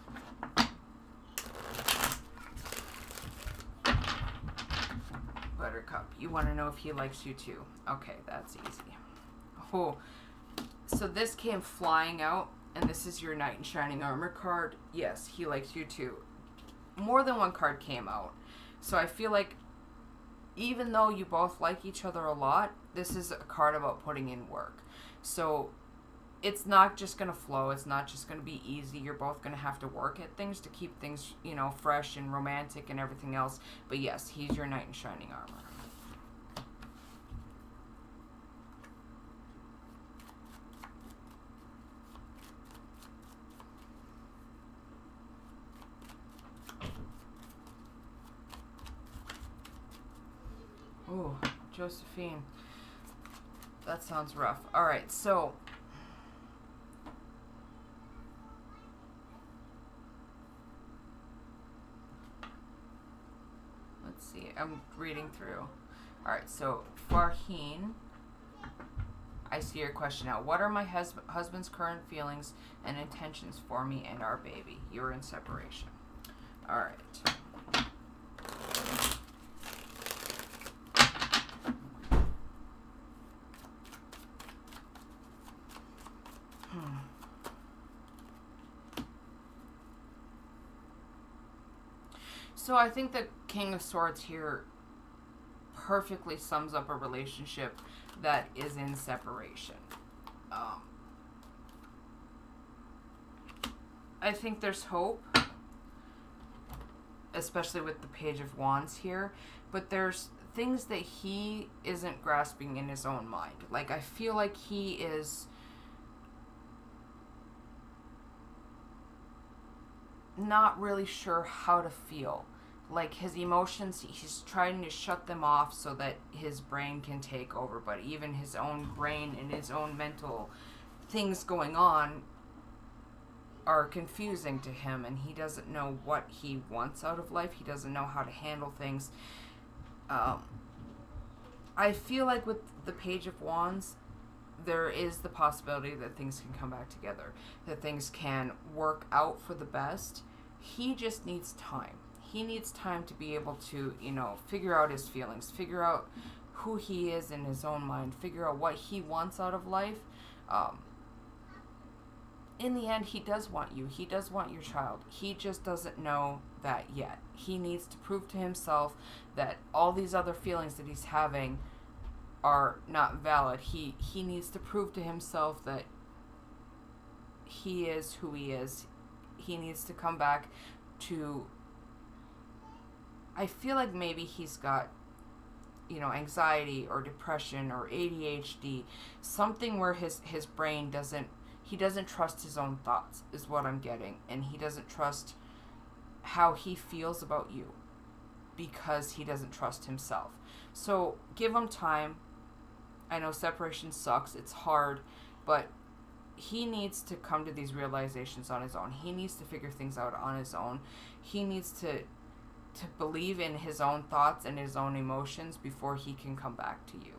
[SPEAKER 2] Buttercup, you want to know if he likes you too. Okay, that's easy. Oh, so this came flying out, and this is your Knight in Shining Armor card. Yes, he likes you too. More than one card came out. So I feel like even though you both like each other a lot, this is a card about putting in work. So it's not just going to flow. It's not just going to be easy. You're both going to have to work at things to keep things, you know, fresh and romantic and everything else. But yes, he's your Knight in Shining Armor. Ooh, Josephine. That sounds rough. Alright, so let's see. I'm reading through. Alright, so Farheen, I see your question now. What are my husband's current feelings and intentions for me and our baby? You're in separation. Alright. So I think the King of Swords here perfectly sums up a relationship that is in separation. I think there's hope, especially with the Page of Wands here, but there's things that he isn't grasping in his own mind. Like, I feel like he is not really sure how to feel. Like, his emotions, he's trying to shut them off so that his brain can take over, but even his own brain and his own mental things going on are confusing to him, and he doesn't know what he wants out of life. He doesn't know how to handle things. I feel like with the Page of Wands, there is the possibility that things can come back together, that things can work out for the best. He just needs time. He needs time to be able to, you know, figure out his feelings, figure out who he is in his own mind, figure out what he wants out of life. in the end, he does want you. He does want your child. He just doesn't know that yet. He needs to prove to himself that all these other feelings that he's having are not valid. He needs to prove to himself that he is who he is. He needs to come back to... I feel like maybe he's got, you know, anxiety or depression or ADHD. Something where his brain doesn't... He doesn't trust his own thoughts, is what I'm getting. And he doesn't trust how he feels about you because he doesn't trust himself. So give him time. I know separation sucks. It's hard. But he needs to come to these realizations on his own. He needs to figure things out on his own. He needs to believe in his own thoughts and his own emotions before he can come back to you.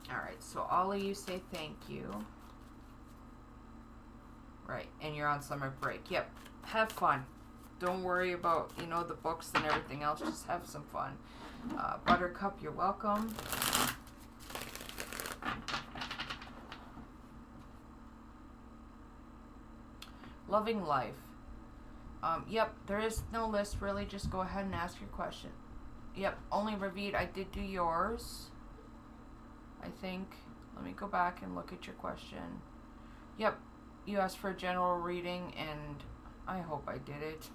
[SPEAKER 2] Alright, so all of you say thank you. Right, and you're on summer break. Yep, have fun. Don't worry about, you know, the books and everything else. Just have some fun. Buttercup, you're welcome. Loving life. Yep, there is no list really. Just go ahead and ask your question. Yep, only Ravid, I did do yours. I think. Let me go back and look at your question. Yep, you asked for a general reading, and I hope I did it.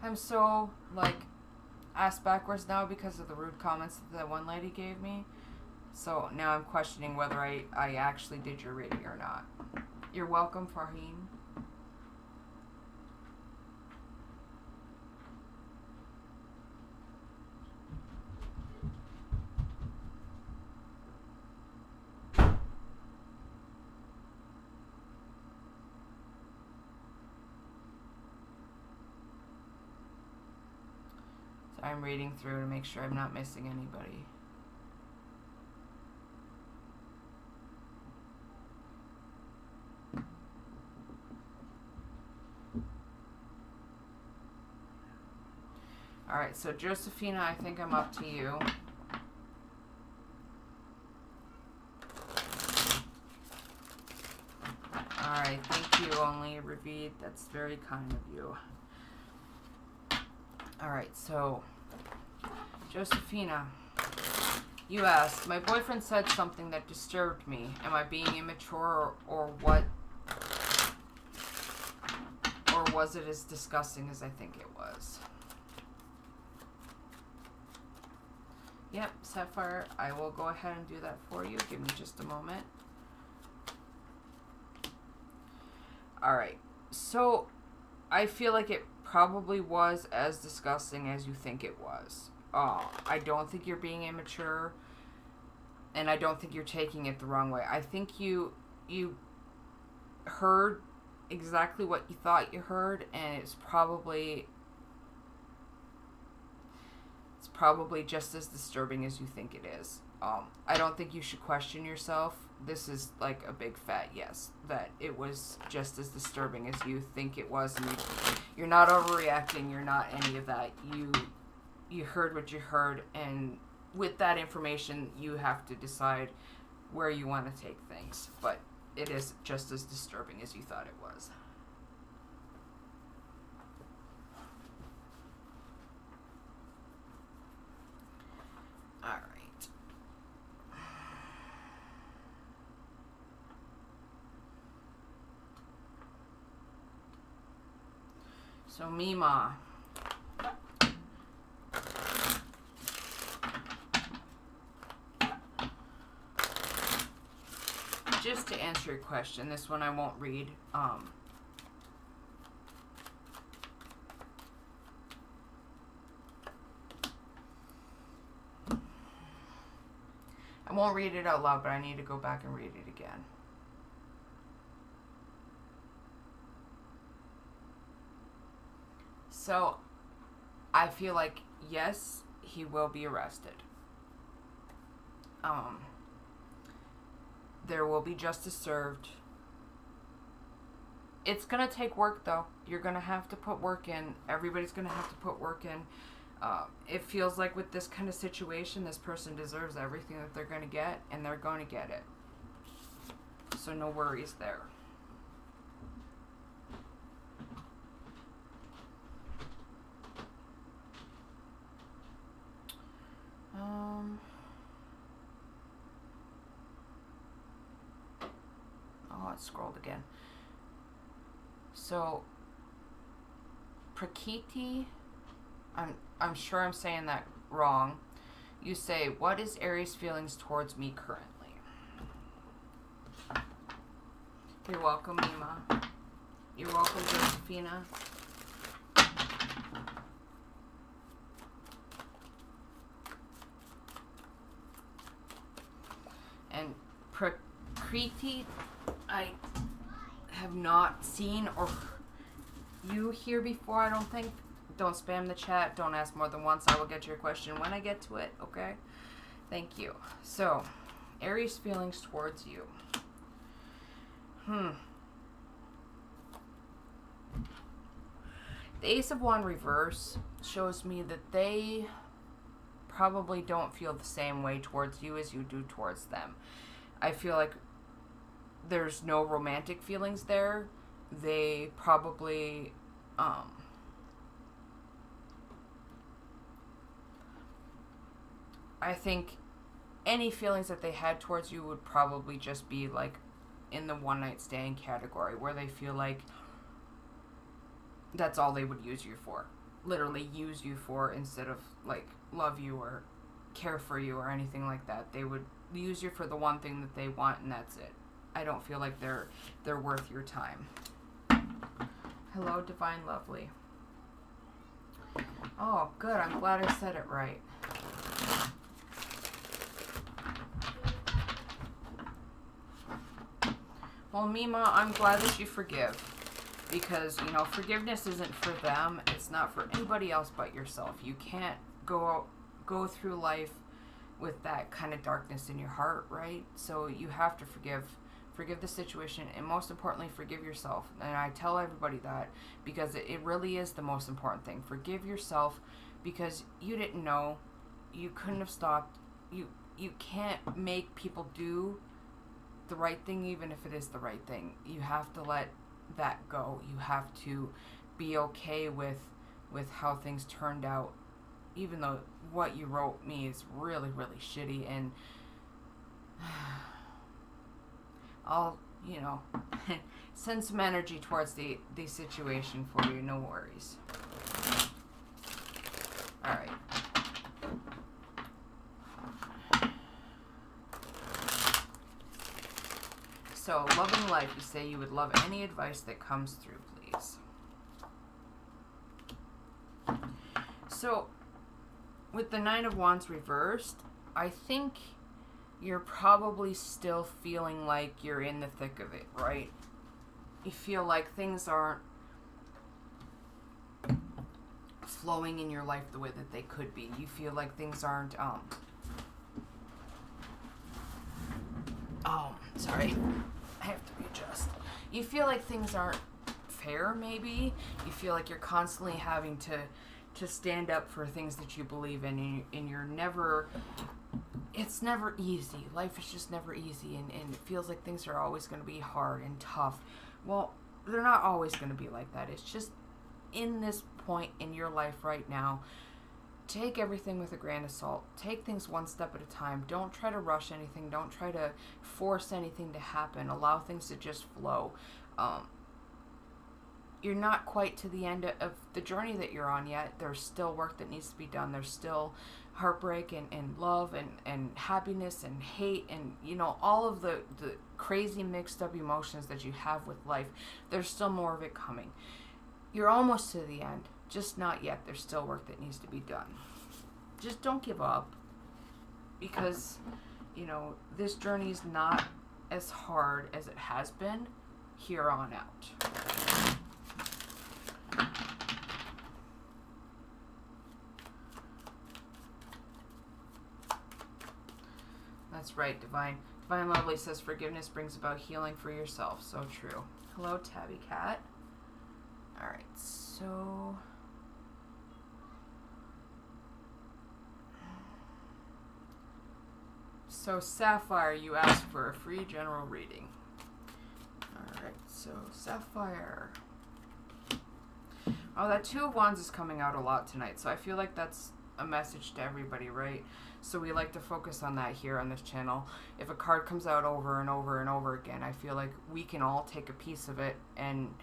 [SPEAKER 2] I'm so, like, ass backwards now because of the rude comments that that one lady gave me. So now I'm questioning whether I actually did your reading or not. You're welcome, Farheen. I'm reading through to make sure I'm not missing anybody. Alright, so Josephina, I think I'm up to you. Alright, thank you, only Ravid. That's very kind of you. Alright, so Josephina, you asked, my boyfriend said something that disturbed me. Am I being immature or what? Or was it as disgusting as I think it was? Yep, Sapphire, I will go ahead and do that for you. Give me just a moment. Alright, so I feel like it probably was as disgusting as you think it was. I don't think you're being immature, and I don't think you're taking it the wrong way. I think you heard exactly what you thought you heard, and it's probably just as disturbing as you think it is. I don't think you should question yourself. This is like a big fat yes, that it was just as disturbing as you think it was, and you're not overreacting, you're not any of that. You heard what you heard, and with that information, you have to decide where you want to take things. But it is just as disturbing as you thought it was. All right. So Mima. Just to answer your question, this one I won't read. I won't read it out loud, but I need to go back and read it again. So, I feel like, yes, he will be arrested. There will be justice served. It's going to take work, though. You're going to have to put work in. Everybody's going to have to put work in. It feels like with this kind of situation, this person deserves everything that they're going to get, and they're going to get it. So no worries there. Oh, it scrolled again. So, Prakriti, I'm sure I'm saying that wrong. You say, what is Aries' feelings towards me currently? You're welcome, Nima. You're welcome, Josephina. And Prakriti, I have not seen or you here before, I don't think. Don't spam the chat. Don't ask more than once. I will get your question when I get to it, okay? Thank you. So, Aries' feelings towards you. The Ace of Wands reverse shows me that they probably don't feel the same way towards you as you do towards them. I feel like there's no romantic feelings there. They probably I think any feelings that they had towards you would probably just be like in the one night stand category, where they feel like that's all they would use you for. Literally use you for, instead of like love you or care for you or anything like that. They would use you for the one thing that they want, and that's it. I don't feel like they're worth your time. Hello, Divine Lovely. Oh, good. I'm glad I said it right. Well, Mima, I'm glad that you forgive. Because, you know, forgiveness isn't for them. It's not for anybody else but yourself. You can't go through life with that kind of darkness in your heart, right? So you have to forgive the situation, and most importantly, forgive yourself. And I tell everybody that because it really is the most important thing. Forgive yourself, because you didn't know. You couldn't have stopped. You can't make people do the right thing, even if it is the right thing. You have to let that go. You have to be okay with how things turned out, even though what you wrote me is really, really shitty, and I'll, you know, send some energy towards the situation for you. No worries. All right. So, loving life, you say you would love any advice that comes through, please. So, with the Nine of Wands reversed, I think you're probably still feeling like you're in the thick of it, right? You feel like things aren't flowing in your life the way that they could be. You feel like things aren't, sorry. I have to readjust. You feel like things aren't fair, maybe. You feel like you're constantly having to stand up for things that you believe in, and you're never... It's never easy. Life is just never easy, and it feels like things are always going to be hard and tough. Well, they're not always going to be like that. It's just in this point in your life right now, take everything with a grain of salt. Take things one step at a time. Don't try to rush anything. Don't try to force anything to happen. Allow things to just flow. You're not quite to the end of the journey that you're on yet. There's still work that needs to be done. There's still heartbreak and love and happiness and hate and, you know, all of the crazy mixed up emotions that you have with life. There's still more of it coming. You're almost to the end. Just not yet. There's still work that needs to be done. Just don't give up, because, you know, this journey is not as hard as it has been here on out. That's right, Divine. Divine Lovely says forgiveness brings about healing for yourself. So true. Hello, Tabby Cat. Alright, so... So, Sapphire, you asked for a free general reading. Alright, so, Sapphire. Oh, that Two of Wands is coming out a lot tonight, so I feel like that's a message to everybody, right? So we like to focus on that here on this channel. If a card comes out over and over and over again, I feel like we can all take a piece of it and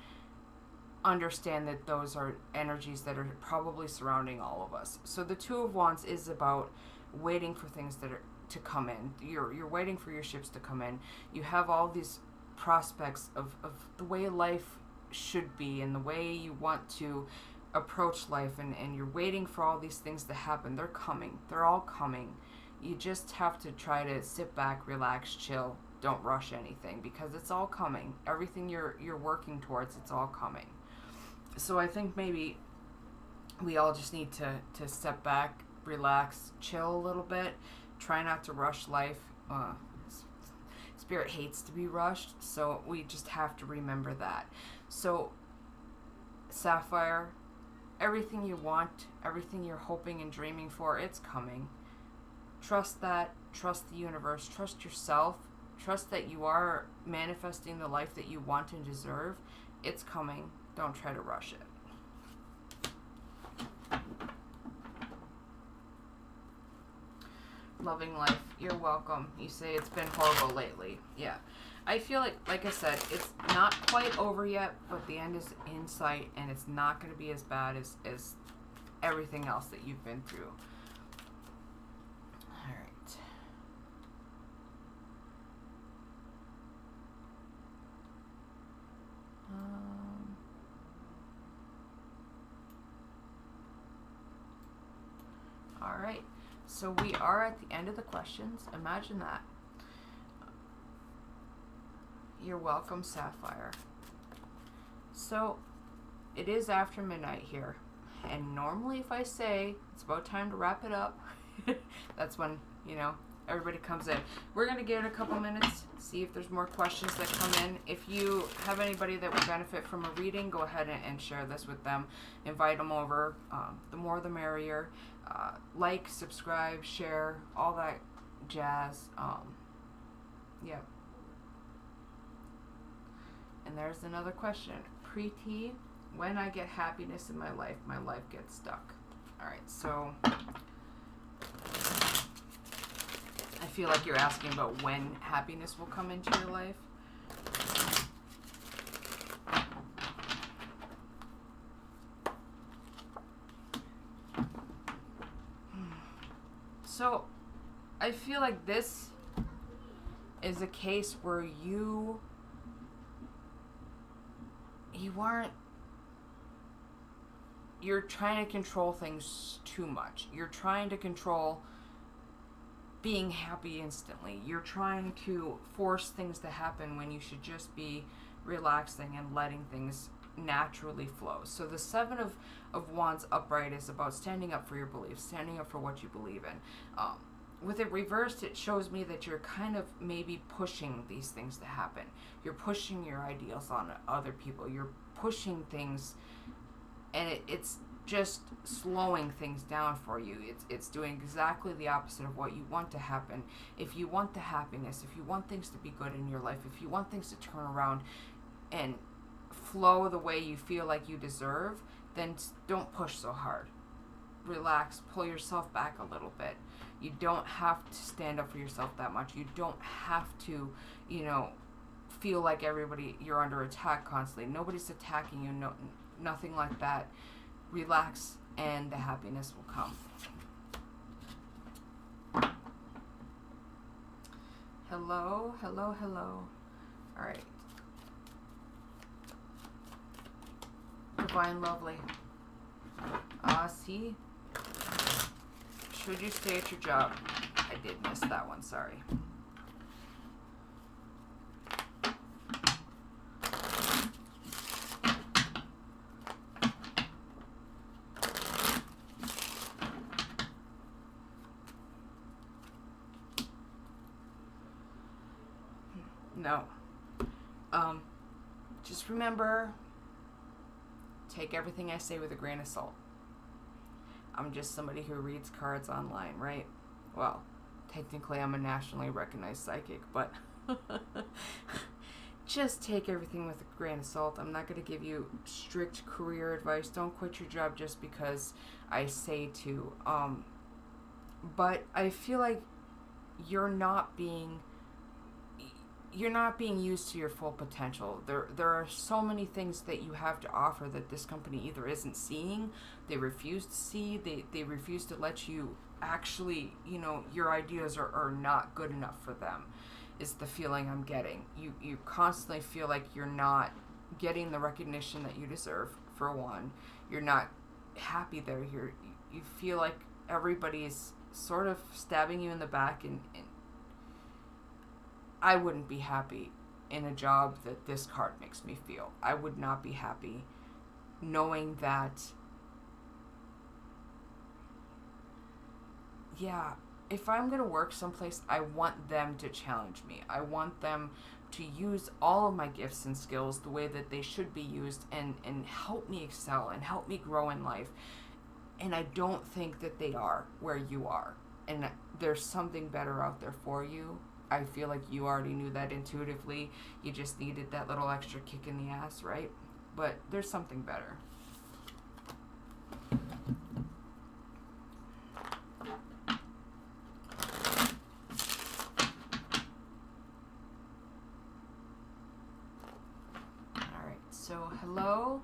[SPEAKER 2] understand that those are energies that are probably surrounding all of us. So the Two of Wands is about waiting for things that are to come in. You're waiting for your ships to come in. You have all these prospects of the way life should be and the way you want to approach life, and you're waiting for all these things to happen. They're coming. They're all coming. You just have to try to sit back, relax, chill. Don't rush anything, because it's all coming. Everything you're working towards, it's all coming. So I think maybe we all just need to step back, relax, chill a little bit. Try not to rush life. Spirit hates to be rushed, so we just have to remember that. So, Sapphire, everything you want, everything you're hoping and dreaming for, it's coming. Trust that. Trust the universe. Trust yourself. Trust that you are manifesting the life that you want and deserve. It's coming. Don't try to rush it. Loving life, you're welcome. You say it's been horrible lately. Yeah. I feel like I said, it's not quite over yet, but the end is in sight, and it's not going to be as bad as everything else that you've been through. Alright. Alright. So we are at the end of the questions. Imagine that. You're welcome, Sapphire. So, it is after midnight here. And normally if I say it's about time to wrap it up, that's when, everybody comes in. We're going to give it a couple minutes, see if there's more questions that come in. If you have anybody that would benefit from a reading, go ahead and share this with them. Invite them over. The more the merrier. Like, subscribe, share, all that jazz. Yeah. And there's another question. Preeti, when I get happiness in my life gets stuck. Alright, so I feel like you're asking about when happiness will come into your life. So, I feel like this is a case where you aren't, you're trying to control things too much. You're trying to control being happy instantly. You're trying to force things to happen when you should just be relaxing and letting things naturally flow. So the Seven of Wands upright is about standing up for your beliefs, standing up for what you believe in. With it reversed, it shows me that you're kind of maybe pushing these things to happen. You're pushing your ideals on other people. You're pushing things, and it's just slowing things down for you. It's doing exactly the opposite of what you want to happen. If you want the happiness, if you want things to be good in your life, if you want things to turn around and flow the way you feel like you deserve, then don't push so hard. Relax, pull yourself back a little bit. You don't have to stand up for yourself that much. You don't have to, feel like you're under attack constantly. Nobody's attacking you, nothing like that. Relax, and the happiness will come. Hello, hello, hello. All right. Divine Lovely. See? Should you stay at your job? I did miss that one, sorry. No. Just remember, take everything I say with a grain of salt. I'm just somebody who reads cards online, right? Well, technically I'm a nationally recognized psychic, but just take everything with a grain of salt. I'm not going to give you strict career advice. Don't quit your job just because I say to. But I feel like you're not being used to your full potential. There are so many things that you have to offer that this company either isn't seeing, they refuse to see, they refuse to let you actually, you know, your ideas are not good enough for them, is the feeling I'm getting. You constantly feel like you're not getting the recognition that you deserve, for one. You're not happy there. You feel like everybody's sort of stabbing you in the back, and I wouldn't be happy in a job that this card makes me feel. I would not be happy knowing that, yeah, if I'm going to work someplace, I want them to challenge me. I want them to use all of my gifts and skills the way that they should be used, and help me excel and help me grow in life. And I don't think that they are where you are. And there's something better out there for you. I feel like you already knew that intuitively. You just needed that little extra kick in the ass, right? But there's something better. Alright, so hello,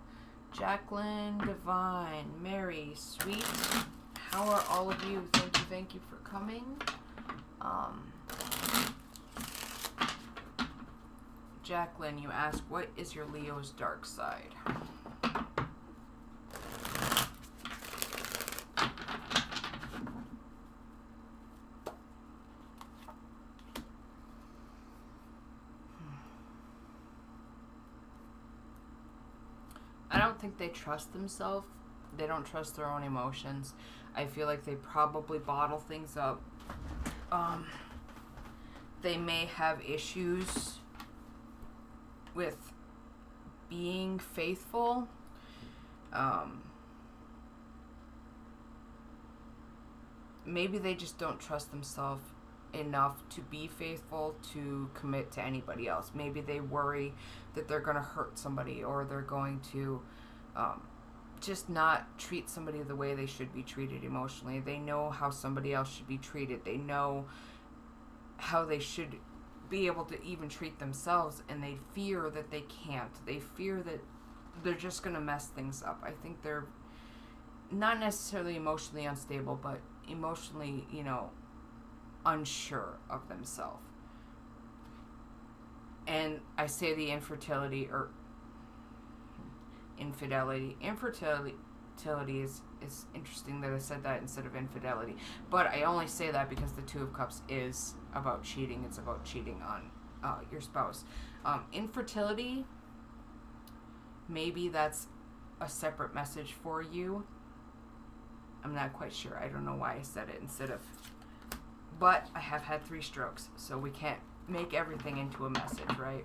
[SPEAKER 2] Jacqueline, Divine, Mary, Sweet. How are all of you? Thank you for coming. Jacqueline, you ask, what is your Leo's dark side? I don't think they trust themselves. They don't trust their own emotions. I feel like they probably bottle things up. They may have issues with being faithful. Maybe they just don't trust themselves enough to be faithful to commit to anybody else. Maybe they worry that they're going to hurt somebody, or they're going to just not treat somebody the way they should be treated emotionally. They know how somebody else should be treated. They know how they should be able to even treat themselves, and they fear that they can't. They fear that they're just going to mess things up. I think they're not necessarily emotionally unstable, but emotionally, you know, unsure of themselves. And I say the infertility is interesting that I said that instead of infidelity. But I only say that because the Two of Cups is about cheating. It's about cheating on your spouse. Infertility, maybe that's a separate message for you. I'm not quite sure. I don't know why I said it instead of... But I have had 3 strokes, so we can't make everything into a message, right?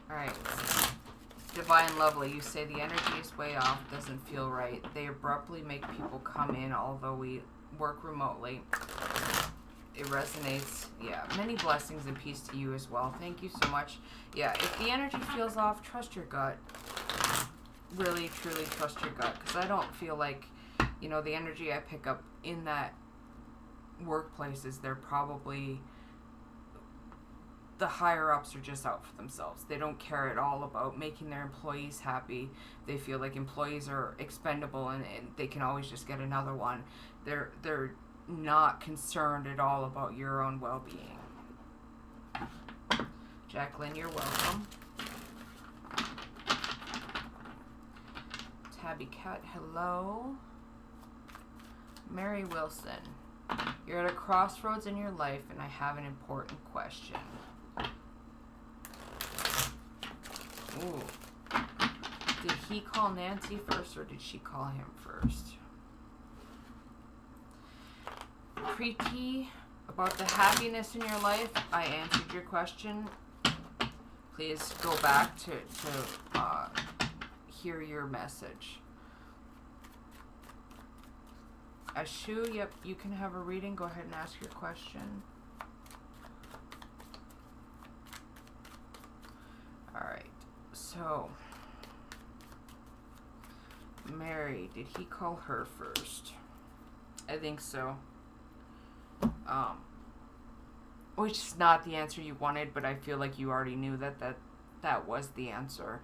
[SPEAKER 2] Alright. Divine Lovely, you say the energy is way off, doesn't feel right. They abruptly make people come in, although we work remotely. It resonates. Yeah, many blessings and peace to you as well. Thank you so much. Yeah, if the energy feels off, trust your gut. Really, truly trust your gut. Because I don't feel like, you know, the energy I pick up in that workplace is they're probably... The higher-ups are just out for themselves. They don't care at all about making their employees happy. They feel like employees are expendable and they can always just get another one. They're not concerned at all about your own well-being. Jacqueline, you're welcome. Tabby Cat, hello. Mary Wilson, you're at a crossroads in your life and I have an important question. Ooh. Did he call Nancy first or did she call him first? Preeti, About the happiness in your life, I answered your question. Please go back to hear your message. Ashu, yep, you can have a reading. Go ahead and ask your question. Alright, so Mary, did he call her first? I think so. Which is not the answer you wanted, but I feel like you already knew that was the answer.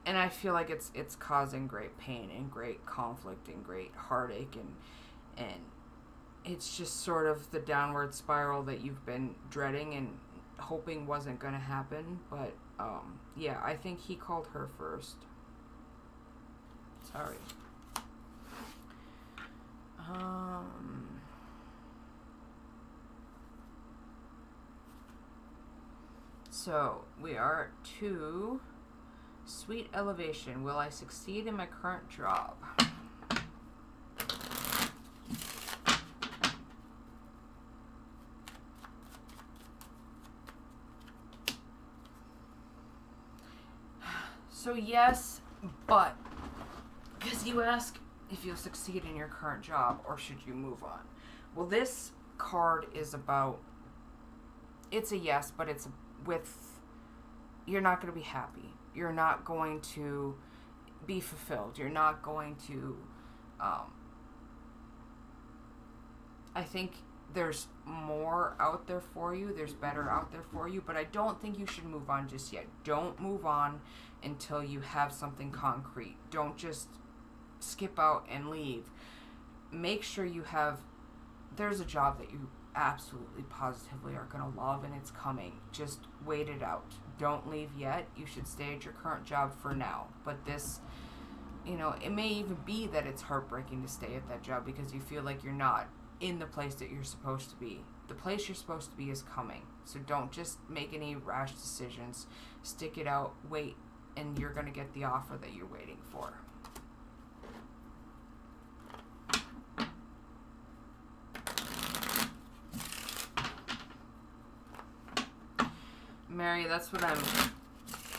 [SPEAKER 2] And I feel like it's causing great pain and great conflict and great heartache, and it's just sort of the downward spiral that you've been dreading and hoping wasn't going to happen. But yeah, I think he called her first. Sorry. So we are at 2. Sweet elevation. Will I succeed in my current job? So yes, but because you ask if you'll succeed in your current job or should you move on. Well, this card is about, it's a yes, but it's with, you're not going to be happy. You're not going to be fulfilled. You're not going to, I think there's more out there for you. There's better out there for you, but I don't think you should move on just yet. Don't move on until you have something concrete. Don't just skip out and leave. Make sure you have, there's a job that you absolutely positively are going to love and it's coming. Just wait it out. Don't leave yet. You should stay at your current job for now. But this, you know, it may even be that it's heartbreaking to stay at that job because you feel like you're not in the place that you're supposed to be. The place you're supposed to be is coming. So don't just make any rash decisions. Stick it out, wait, and you're going to get the offer that you're waiting for. Mary, that's what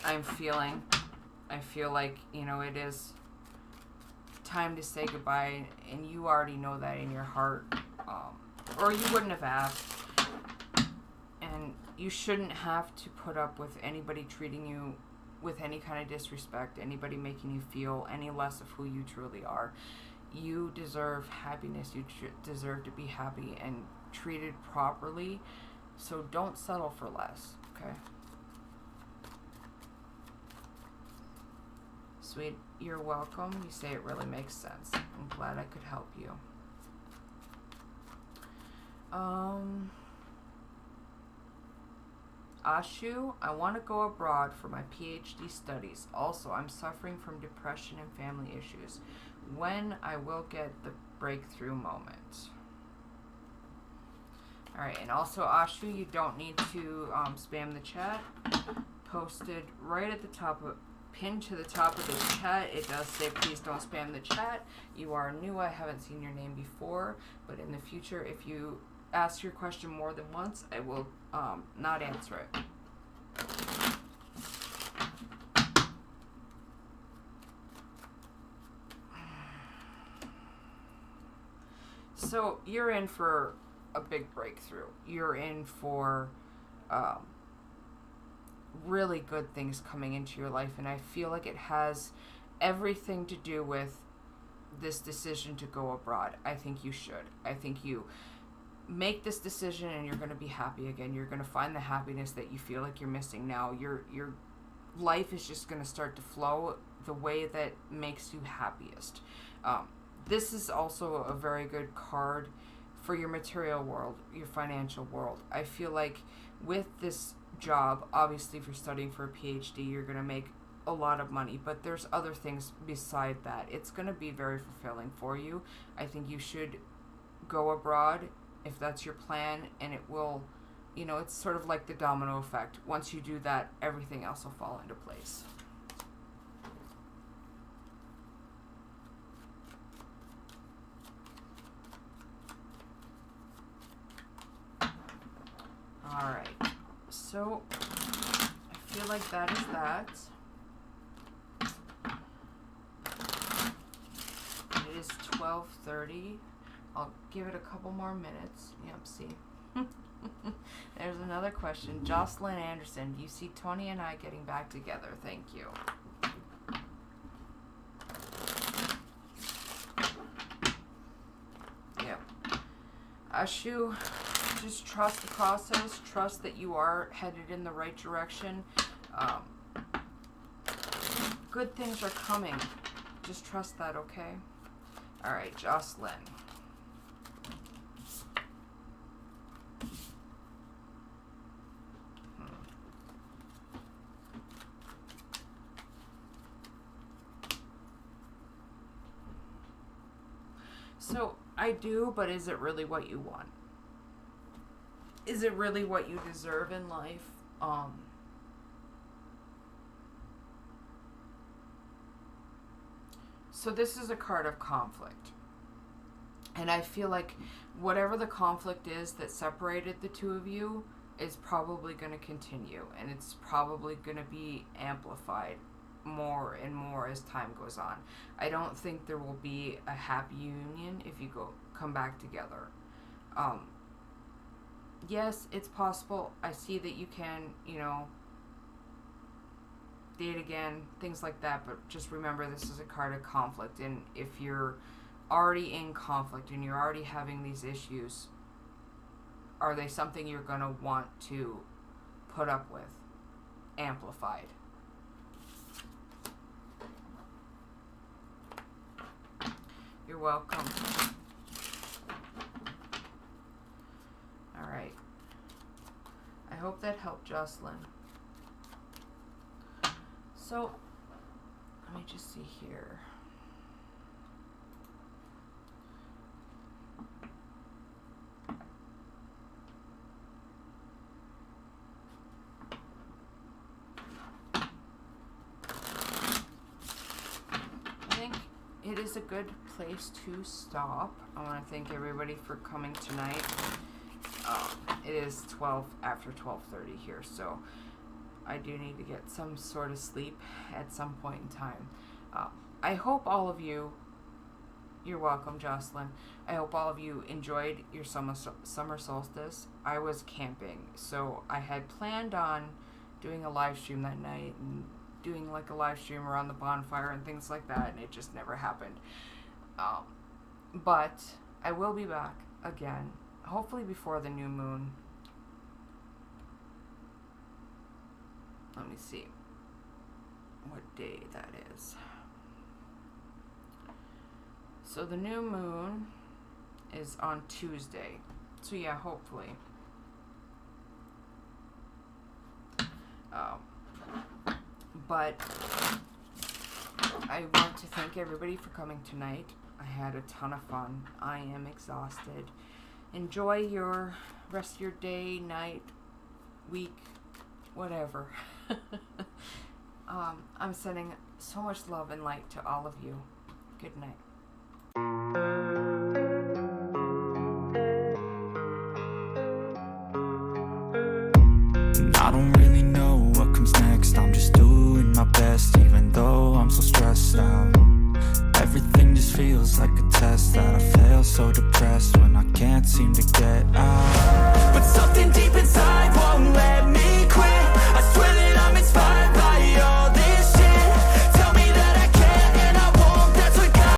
[SPEAKER 2] I'm feeling. I feel like, you know, it is time to say goodbye, and you already know that in your heart, or you wouldn't have asked. And you shouldn't have to put up with anybody treating you with any kind of disrespect, anybody making you feel any less of who you truly are. You deserve happiness. You deserve to be happy and treated properly. So don't settle for less, okay? Sweet, you're welcome. You say it really makes sense. I'm glad I could help you. Ashu, I want to go abroad for my PhD studies. Also, I'm suffering from depression and family issues. When I will get the breakthrough moment. Alright, and also Ashu, you don't need to spam the chat. Posted right at the top of, pinned to the top of this chat, it does say please don't spam the chat. You are new, I haven't seen your name before, but in the future, if you ask your question more than once, I will not answer it. So you're in for a big breakthrough. You're in for really good things coming into your life, and I feel like it has everything to do with this decision to go abroad. I think you should. I think you make this decision and you're going to be happy again. You're going to find the happiness that you feel like you're missing now. Your life is just going to start to flow the way that makes you happiest. This is also a very good card for your material world, your financial world. I feel like with this job, obviously if you're studying for a PhD, you're going to make a lot of money, but there's other things beside that. It's going to be very fulfilling for you. I think you should go abroad if that's your plan, and it will, you know, it's sort of like the domino effect. Once you do that, everything else will fall into place. So I feel like that is that. It is 12:30. I'll give it a couple more minutes. Yep, see. There's another question. Jocelyn Anderson, do you see Tony and I getting back together? Thank you. Yep. Ashu, just trust the process. Trust that you are headed in the right direction. Good things are coming. Just trust that, okay? All right, Jocelyn. So, I do, but is it really what you want? Is it really what you deserve in life? So this is a card of conflict. And I feel like whatever the conflict is that separated the two of you is probably going to continue. And it's probably going to be amplified more and more as time goes on. I don't think there will be a happy union if you come back together. Yes, it's possible. I see that you can, you know, date again, things like that, but just remember this is a card of conflict, and if you're already in conflict and you're already having these issues, are they something you're going to want to put up with amplified? You're welcome. All right. I hope that helped, Jocelyn. So, let me just see here. I think it is a good place to stop. I want to thank everybody for coming tonight. It is after 12:30 here, so I do need to get some sort of sleep at some point in time. I hope all of you, you're welcome, Jocelyn. I hope all of you enjoyed your summer solstice. I was camping, so I had planned on doing a live stream that night and doing like a live stream around the bonfire and things like that, and it just never happened. But I will be back again, hopefully before the new moon. Let me see what day that is. So the new moon is on Tuesday. So yeah, hopefully. But I want to thank everybody for coming tonight. I had a ton of fun. I am exhausted. Enjoy your rest of your day, night, week, whatever. I'm sending so much love and light to all of you. Good night.
[SPEAKER 1] And I don't really know what comes next. I'm just doing my best, even though I'm so stressed out.